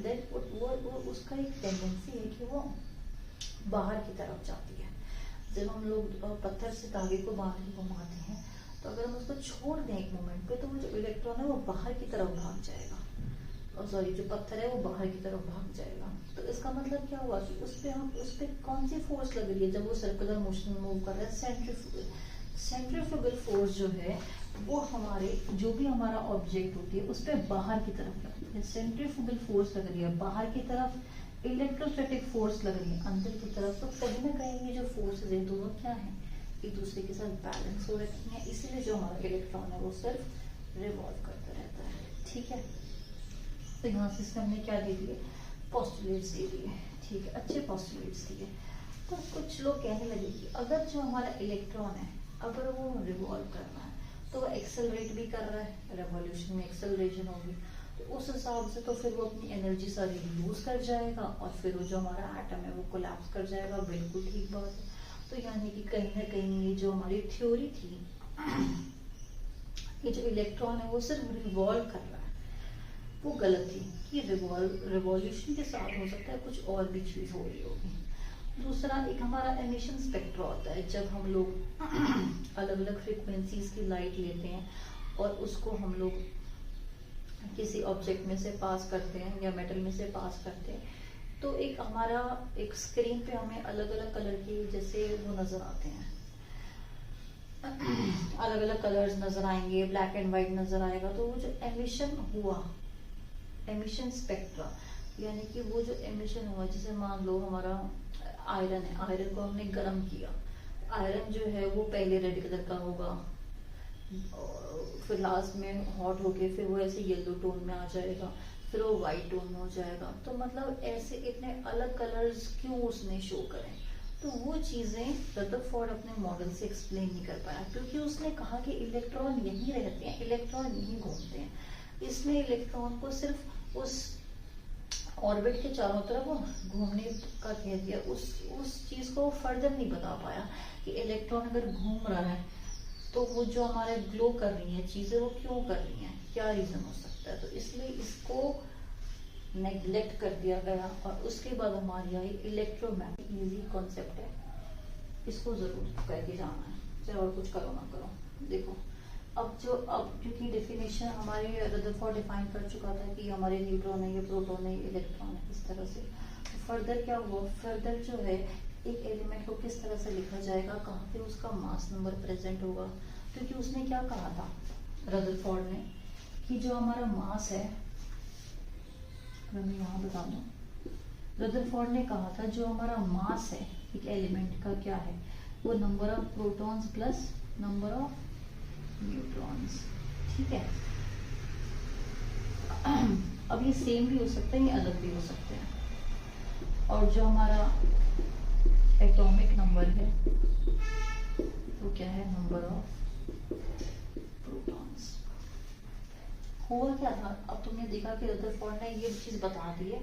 A: देन वो उसका एक टेंडेंसी है कि वो बाहर की तरफ जाती है। जब हम लोग पत्थर से धागे को बांध के घुमाते हैं, तो अगर हम उसको छोड़ दें एक मोमेंट पे, तो वो जो इलेक्ट्रॉन है वो बाहर की तरफ भाग जाएगा, और सॉरी जो पत्थर है वो बाहर की तरफ भाग जाएगा। तो इसका मतलब क्या हुआ कि उस पे कौन सी फोर्स लग रही है जब वो सर्कुलर मोशन में मूव कर रहा है, सेंट्रीफ्यूगल फोर्स जो है वो हमारे जो भी हमारा ऑब्जेक्ट होती है उस पर बाहर की तरफ लगती है। सेंट्रीफ्यूगल फोर्स लग रही है बाहर की तरफ, इलेक्ट्रोस्टैटिक फोर्स लग रही है अंदर की तरफ। तो कहीं ना कहीं ये जो फोर्सेज है दोनों क्या है, एक दूसरे के साथ बैलेंस हो रखी है, इसीलिए जो हमारा इलेक्ट्रॉन है वो सिर्फ रिवॉल्व करता रहता है, ठीक है। तो यहाँ सिस्टम ने क्या दे दिए, पोस्टुलेट्स दे दिए, ठीक है, अच्छे पोस्टुलेट्स दिए। तो कुछ लोग कहने लगे कि अगर जो हमारा इलेक्ट्रॉन है अगर वो रिवॉल्व कर रहा है तो वो एक्सेलरेट भी कर रहा है, रेवोल्यूशन में एक्सेलरेशन होगी, तो उस हिसाब से तो फिर वो अपनी एनर्जी सारी यूज कर जाएगा, और फिर वो जो हमारा एटम है वो कोलैप्स कर जाएगा। बिल्कुल ठीक बात है। तो यानी कि कहीं ना कहीं ये जो हमारी थ्योरी थी, ये जो इलेक्ट्रॉन है वो सिर्फ रिवॉल्व कर रहा है, वो गलत थी। कि रिवॉल्यूशन के साथ हो सकता है कुछ और भी चीज हो रही होगी। दूसरा एक हमारा एमिशन स्पेक्ट्रा होता है, जब हम लोग अलग अलग फ्रीक्वेंसीज की लाइट लेते हैं और उसको हम लोग किसी ऑब्जेक्ट में से पास करते हैं या मेटल में से पास करते हैं, तो एक हमारा एक स्क्रीन पे हमें अलग अलग कलर की जैसे वो नजर आते हैं, अलग अलग कलर्स नजर आएंगे, ब्लैक एंड व्हाइट नजर आएगा। तो वो जो एमिशन हुआ, एमिशन स्पेक्ट्रा, यानी कि वो जो एमिशन हुआ, जैसे मान लो हमारा आयरन है, आयरन को हमने गर्म किया, आयरन जो है वो पहले रेड कलर का होगा, फिर लास्ट में हॉट होके फिर वो ऐसे येलो टोन में आ जाएगा, फिर वो व्हाइट टोन में हो जाएगा। तो मतलब ऐसे इतने अलग कलर्स क्यों उसने शो करें, तो वो चीजें रदरफोर्ड अपने मॉडल से एक्सप्लेन नहीं कर पाया, क्योंकि उसने कहा कि इलेक्ट्रॉन यहीं रहते हैं, इलेक्ट्रॉन यहीं घूमते हैं। इसने इलेक्ट्रॉन को सिर्फ उस ऑर्बिट के चारों तरफ घूमने का कह दिया, उस चीज को फर्दर नहीं बता पाया कि इलेक्ट्रॉन अगर घूम रहा है तो वो जो हमारे ग्लो कर रही है चीजें वो क्यों कर रही हैं, क्या रीजन हो सकता है। तो इसलिए इसको नेग्लेक्ट कर दिया गया। और उसके बाद हमारी आई इलेक्ट्रोमैग्नेटिक, इजी कॉन्सेप्ट है, इसको जरूर करके जाना है, चाहे और कुछ करो ना करो। देखो अब क्योंकि डेफिनेशन हमारे रदरफोर्ड डिफाइन कर चुका था कि हमारे न्यूट्रॉन है, ये प्रोटॉन है, ये इलेक्ट्रॉन है, इस तरह से। तो फर्दर क्या हुआ, फर्दर जो है एक एलिमेंट को किस तरह से लिखा जाएगा, कहाँ पे उसका मास नंबर प्रेजेंट होगा। क्योंकि उसने क्या कहा था रदरफोर्ड ने कि जो हमारा मास है, मैं यहाँ बता दूं, रदरफोर्ड ने कहा था जो हमारा मास है एक एलिमेंट का क्या है, वो number of protons plus number of neutrons. ठीक है, अब ये सेम भी हो सकते हैं, ये अलग भी हो सकते हैं। और जो हमारा एटॉमिक नंबर है वो क्या है, नंबर ऑफ प्रोटॉन्स। हुआ क्या था, अब तुमने देखा कि रदरफोर्ड ने ये चीज बता दी है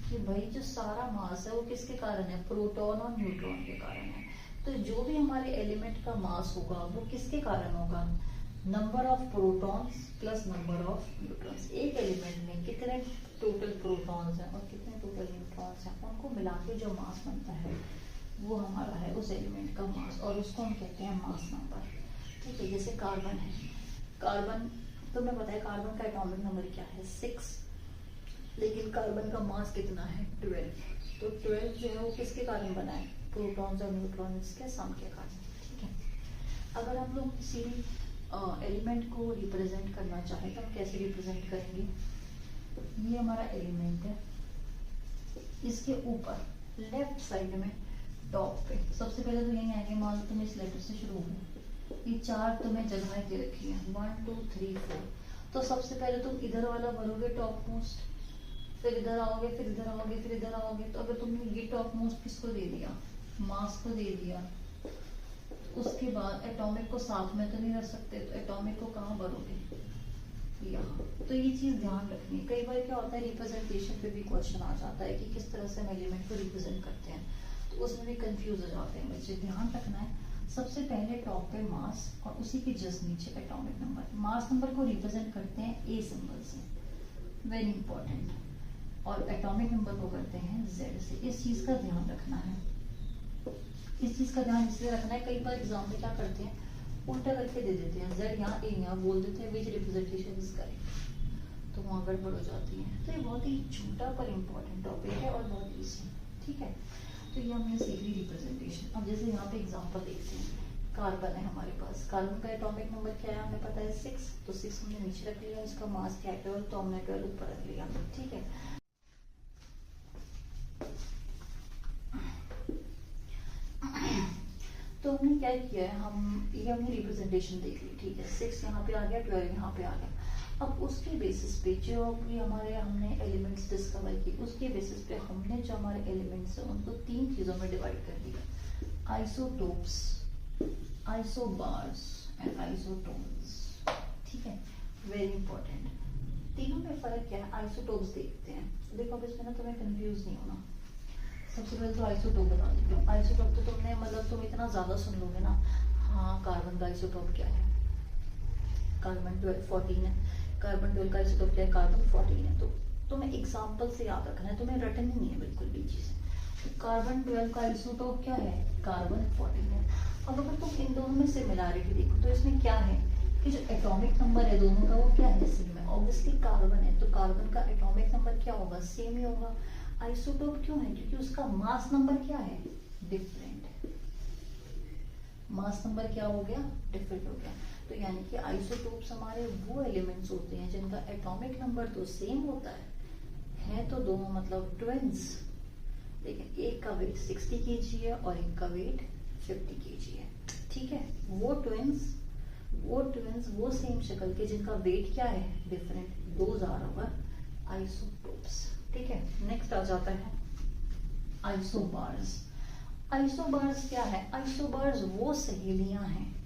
A: कि भाई जो सारा मास है वो किसके कारण है, प्रोटॉन और न्यूट्रॉन के कारण है। तो जो भी हमारे एलिमेंट का मास होगा वो किसके कारण होगा, number of protons plus number of neutrons. एक एलिमेंट में कितने टोटल प्रोटॉन्स हैं और कितने टोटल न्यूट्रॉन्स हैं, उनको मिला के जो मास बनता है वो हमारा है उस एलिमेंट का मास, और उसको हम कहते हैं मास नंबर। ठीक है, जैसे कार्बन है, कार्बन तुम्हें पता है कार्बन का एटॉमिक नंबर क्या है 6, लेकिन कार्बन का मास कितना है 12। तो 12 जो है वो किसके कारण बना है, प्रोटॉन्स और न्यूट्रॉन्स के सम के कारण। ठीक है, अगर हम लोग किसी एलिमेंट को रिप्रेजेंट करना चाहें तो हम कैसे रिप्रेजेंट करेंगे, ये हमारा एलिमेंट है, इसके ऊपर लेफ्ट साइड में टॉप पे सबसे पहले तो यही आएंगे, मान लो तुम इस लेटर से शुरू हो, ये 4 तुम्हें जगह दे रखी है 1 2 3 4। तो सबसे पहले तुम इधर वाला भरोगे टॉप मोस्ट, फिर इधर आओगे, फिर इधर आओगे, फिर इधर आओगे। तो अगर तुमने ये टॉप मोस्ट किसको दे दिया, मास को दे दिया, उसके बाद एटॉमिक को साथ में तो नहीं रख सकते, तो एटॉमिक को कहाँ भरोगे, यहाँ। तो ये चीज ध्यान रखनी है। कई बार क्या होता है रिप्रेजेंटेशन पे भी क्वेश्चन आ जाता है कि किस तरह से हम एलिमेंट को रिप्रेजेंट करते हैं, तो उसमें भी कंफ्यूज हो जाते हैं बच्चे। ध्यान रखना है सबसे पहले टॉप पे मास और उसी के जस्ट नीचे एटॉमिक नंबर। मास नंबर को रिप्रेजेंट करते हैं ए सिंबल से, वेरी इंपॉर्टेंट, और एटॉमिक नंबर को करते हैं जेड से। इस चीज का ध्यान रखना है, इस चीज का ध्यान इसलिए रखना है, कई बार एग्जाम में क्या करते हैं उल्टा करके दे देते हैं, जेड यहाँ ए यहाँ बोल देते हैं, विच रिप्रेजेंटेशन इज करेक्ट, तो वहाँ गड़बड़ हो जाती है। तो ये बहुत ही छोटा पर इम्पोर्टेंट टॉपिक है और बहुत ईजी। ठीक है, तो ये हमने सीख ली रिप्रेजेंटेशन। अब जैसे यहाँ पे एग्जाम्पल देखते हैं, कार्बन है हमारे पास, कार्बन का एटॉमिक नंबर क्या है हमें पता है 6, तो 6 हमने नीचे रख लिया, इसका मास क्या है 12, तो हमने 12 ऊपर रख लिया। ठीक है, तो हमने क्या किया है, ये हमने रिप्रेजेंटेशन देख ली। ठीक है, 6 यहाँ पे आ गया, 12 यहाँ पे आ गया। अब उसके बेसिस पे जो भी हमारे हमने एलिमेंट्स डिस्कवर किए, उसके बेसिस पे हमने जो हमारे एलिमेंट्स हैं उनको 3 चीजों में डिवाइड कर दिया, आइसोटोप्स, आइसोबार्स एंड आइसोटोन्स। ठीक है, वेरी इंपॉर्टेंट। तीनों में फर्क क्या है, आइसोटोप्स देखते हैं। देखो अब इसमें ना तुम्हें कंफ्यूज नहीं होना, सबसे पहले तो आइसोटोप बता देती हूँ। आइसोटोप तो तुमने मतलब तुम इतना ज्यादा सुन लोगे ना, हाँ कार्बन का आइसोटोप क्या है, कार्बन 14 है, कार्बन 12 का आइसोटोप क्या है, कार्बन 14 है। तो तुम्हें एग्जाम्पल से याद रखना है, तुम्हें रटन ही नहीं है बिल्कुल भी चीज। तो कार्बन 12 का आइसोटोप क्या है, कार्बन 14 है। अब अगर तुम इन दोनों में सिमिलैरिटी देखो तो इसमें क्या है कि जो एटॉमिक नंबर है दोनों का वो क्या है, सेम है। ऑब्वियसली कार्बन है तो कार्बन का एटॉमिक नंबर क्या होगा, सेम ही होगा। आइसोटोप क्यों है, क्योंकि उसका मास नंबर क्या है, डिफरेंट। मास नंबर क्या हो गया, डिफरेंट हो गया। तो यानी कि आइसोटोप्स हमारे वो एलिमेंट्स होते हैं जिनका एटॉमिक नंबर तो सेम होता है तो दोनों मतलब ट्विंस, लेकिन एक का वेट 60 kg है और एक का वेट 50 kg है। ठीक है, वो ट्विंस वो सेम शक्ल के जिनका वेट क्या है, different, those are our isotopes. ठीक है, नेक्स्ट आ जाता है आइसोबार्स। आइसोबार्स क्या है, आइसोबार्स वो सहेलियां हैं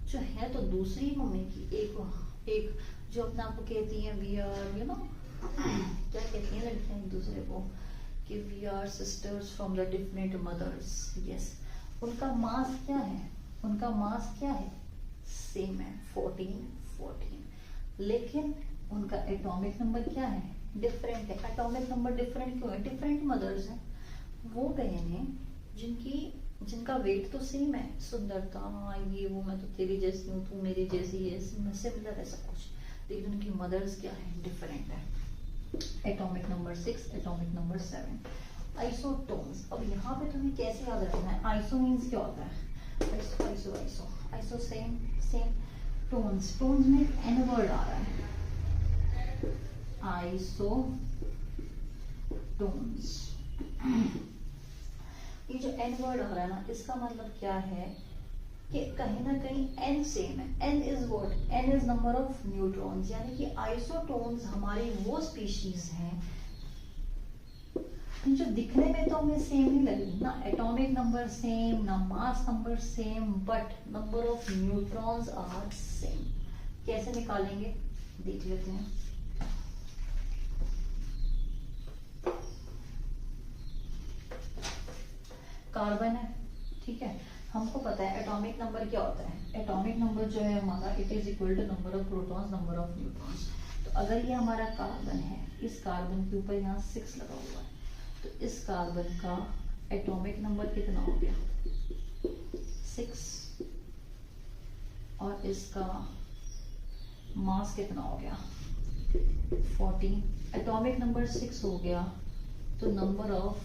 A: जो है तो दूसरी मम्मी की, एक जो अपने आप को कहती है वी आर यू नो क्या कहती हैं लड़कियां एक दूसरे को कि we are sisters from the different mothers. Yes, उनका मास क्या है, उनका मास क्या है, सेम है 14, लेकिन उनका एटॉमिक नंबर क्या है, डिफरेंट है। एटॉमिक नंबर डिफरेंट क्यों है, डिफरेंट मदर्स हैं। वो बहनें जिनका वेट तो सेम है, सुंदरता ये वो, मैं तो तेरी जैसी हूँ, तू मेरी जैसी है, सिमिलर है सब कुछ, लेकिन उनकी मदर्स क्या है, डिफरेंट है। Atomic number 6, atomic number 7। Isotones, अब यहाँ पे तुम्हें कैसे याद रखना है, आइसो मीन्स क्या होता है, आइसो सेम टोन्स में एन वर्ड आ रहा है, आइसो टोन्स। ये जो एन वर्ड आ रहा है ना, इसका मतलब क्या है कि कहीं ना कहीं एन सेम है। N is what, N is number of neutrons, यानी कि आइसोटोन्स हमारी वो स्पीशीज हैं जो दिखने में तो हमें सेम ही लगेगी ना, एटॉमिक नंबर सेम, ना mass number same, but number of neutrons are same. कैसे निकालेंगे देख लेते हैं। कार्बन है, ठीक है, हमको पता है एटॉमिक नंबर क्या होता है, एटॉमिक नंबर जो है हमारा it is equal to number of protons number of neutrons. तो अगर ये हमारा कार्बन है, इस कार्बन के ऊपर यहाँ 6 लगा हुआ है, तो इस कार्बन का एटॉमिक नंबर कितना हो गया, 6, और इसका मास कितना हो गया, 14। एटॉमिक नंबर 6 हो गया, तो नंबर ऑफ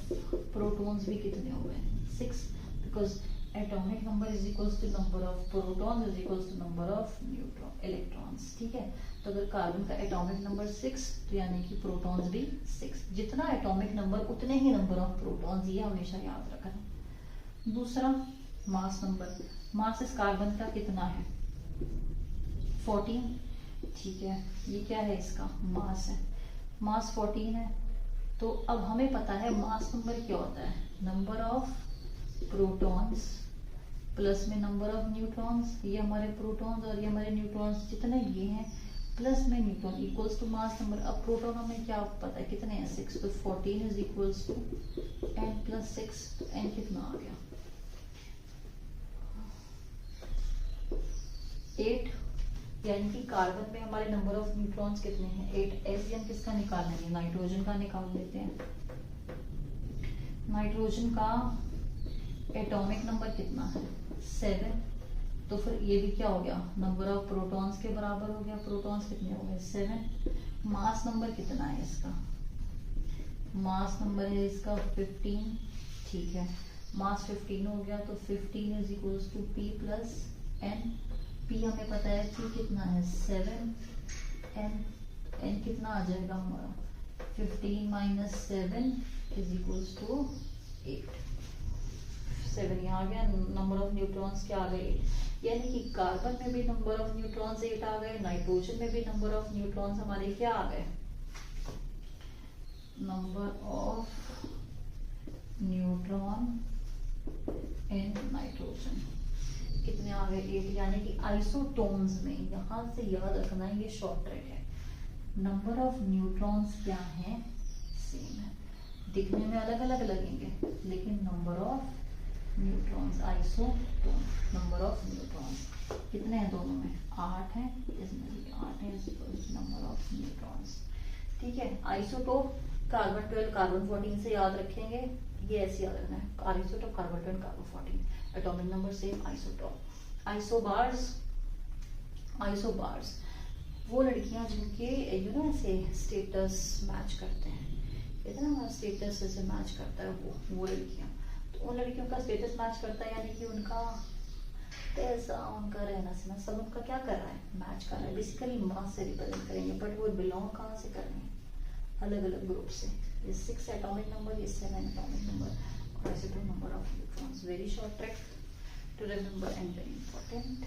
A: प्रोटॉन्स भी कितने हो गए, 6, because atomic number is equals to number of protons is equals to number of neutron electrons, ठीक है। तो अगर कार्बन का एटॉमिक नंबर 6, तो यानी कि प्रोटॉन्स भी 6, जितना एटॉमिक नंबर उतने ही नंबर ऑफ प्रोटॉन्स, ये हमेशा याद रखना। दूसरा मास नंबर, मास इस कार्बन का कितना है, 14, ठीक है, ये क्या है, इसका मास है, मास 14 है। तो अब हमें पता है मास नंबर क्या होता है, नंबर ऑफ प्रोटॉन्स प्लस में नंबर ऑफ न्यूट्रॉन्स, ये हमारे प्रोटॉन्स और ये हमारे न्यूट्रॉन्स, जितने ये हैं प्लस में neutron equals to mass number. अब प्रोटॉन हमें क्या पता है कितने हैं, 6, तो 14 is equals to n plus 6, तो n कितना आ गया, 8, यानी कि कार्बन में हमारे नंबर ऑफ न्यूट्रॉन्स कितने हैं, 8। एसजीएम किसका निकाल लेंगे, नाइट्रोजन का निकाल लेते हैं। नाइट्रोजन का एटॉमिक नंबर कितना है, 7, तो फिर ये भी क्या हो गया, नंबर ऑफ प्रोटॉन्स के बराबर हो गया, प्रोटॉन्स कितने हो गए, 7। मास नंबर कितना है इसका, मास नंबर है इसका 15, ठीक है, मास 15 हो गया, तो 15 is equals to P plus N. P हमें पता है पी कितना है, 7, एन कितना आ जाएगा हमारा, 15 माइनस 7 इज इक्वल्स टू 8। 7 यहाँ आ गया, नंबर ऑफ न्यूट्रॉन्स क्या आ गए, 8, यानी कि कार्बन में भी नंबर ऑफ न्यूट्रॉन्स 8 आ गए, नाइट्रोजन में भी नंबर ऑफ न्यूट्रॉन्स हमारे क्या आ गए, number of neutron in nitrogen कितने आ गए, 8, यानी कि आइसोटोन्स में, यहाँ से याद रखना है, ये शॉर्ट ट्रिक है, नंबर ऑफ न्यूट्रॉन्स क्या है, सेम है, दिखने में अलग अलग लगेंगे, लेकिन number of neutrons, isotone, number of neutrons कितने हैं दोनों में, 8 है, इसमें भी 8 है, नंबर ऑफ न्यूट्रॉन्स, ठीक है। आइसोटोप कार्बन 12 कार्बन 14 से याद रखेंगे, ये ऐसे याद रखना है, isotope carbon 12 carbon 14, atomic number same, isotope. Isobars वो लड़कियां जिनके ऐसे स्टेटस मैच करते हैं, कहते हैं ना स्टेटस ऐसे मैच करता है, वो लड़कियां, तो उन लड़कियों का स्टेटस मैच करता है, यानी कि उनका पैसा, उनका रहना सहना सब उनका क्या कर रहा है, मैच कर रहा है, बेसिकली मास से रिप्रेजेंट करेंगे, बट वो बिलोंग कहाँ से कर रहे हैं, अलग अलग ग्रुप से। ये 6 एटॉमिक नंबर, ये 7 एटॉमिक नंबर, और ऐसे 2 number of neutrons. Very short trick to remember and very important.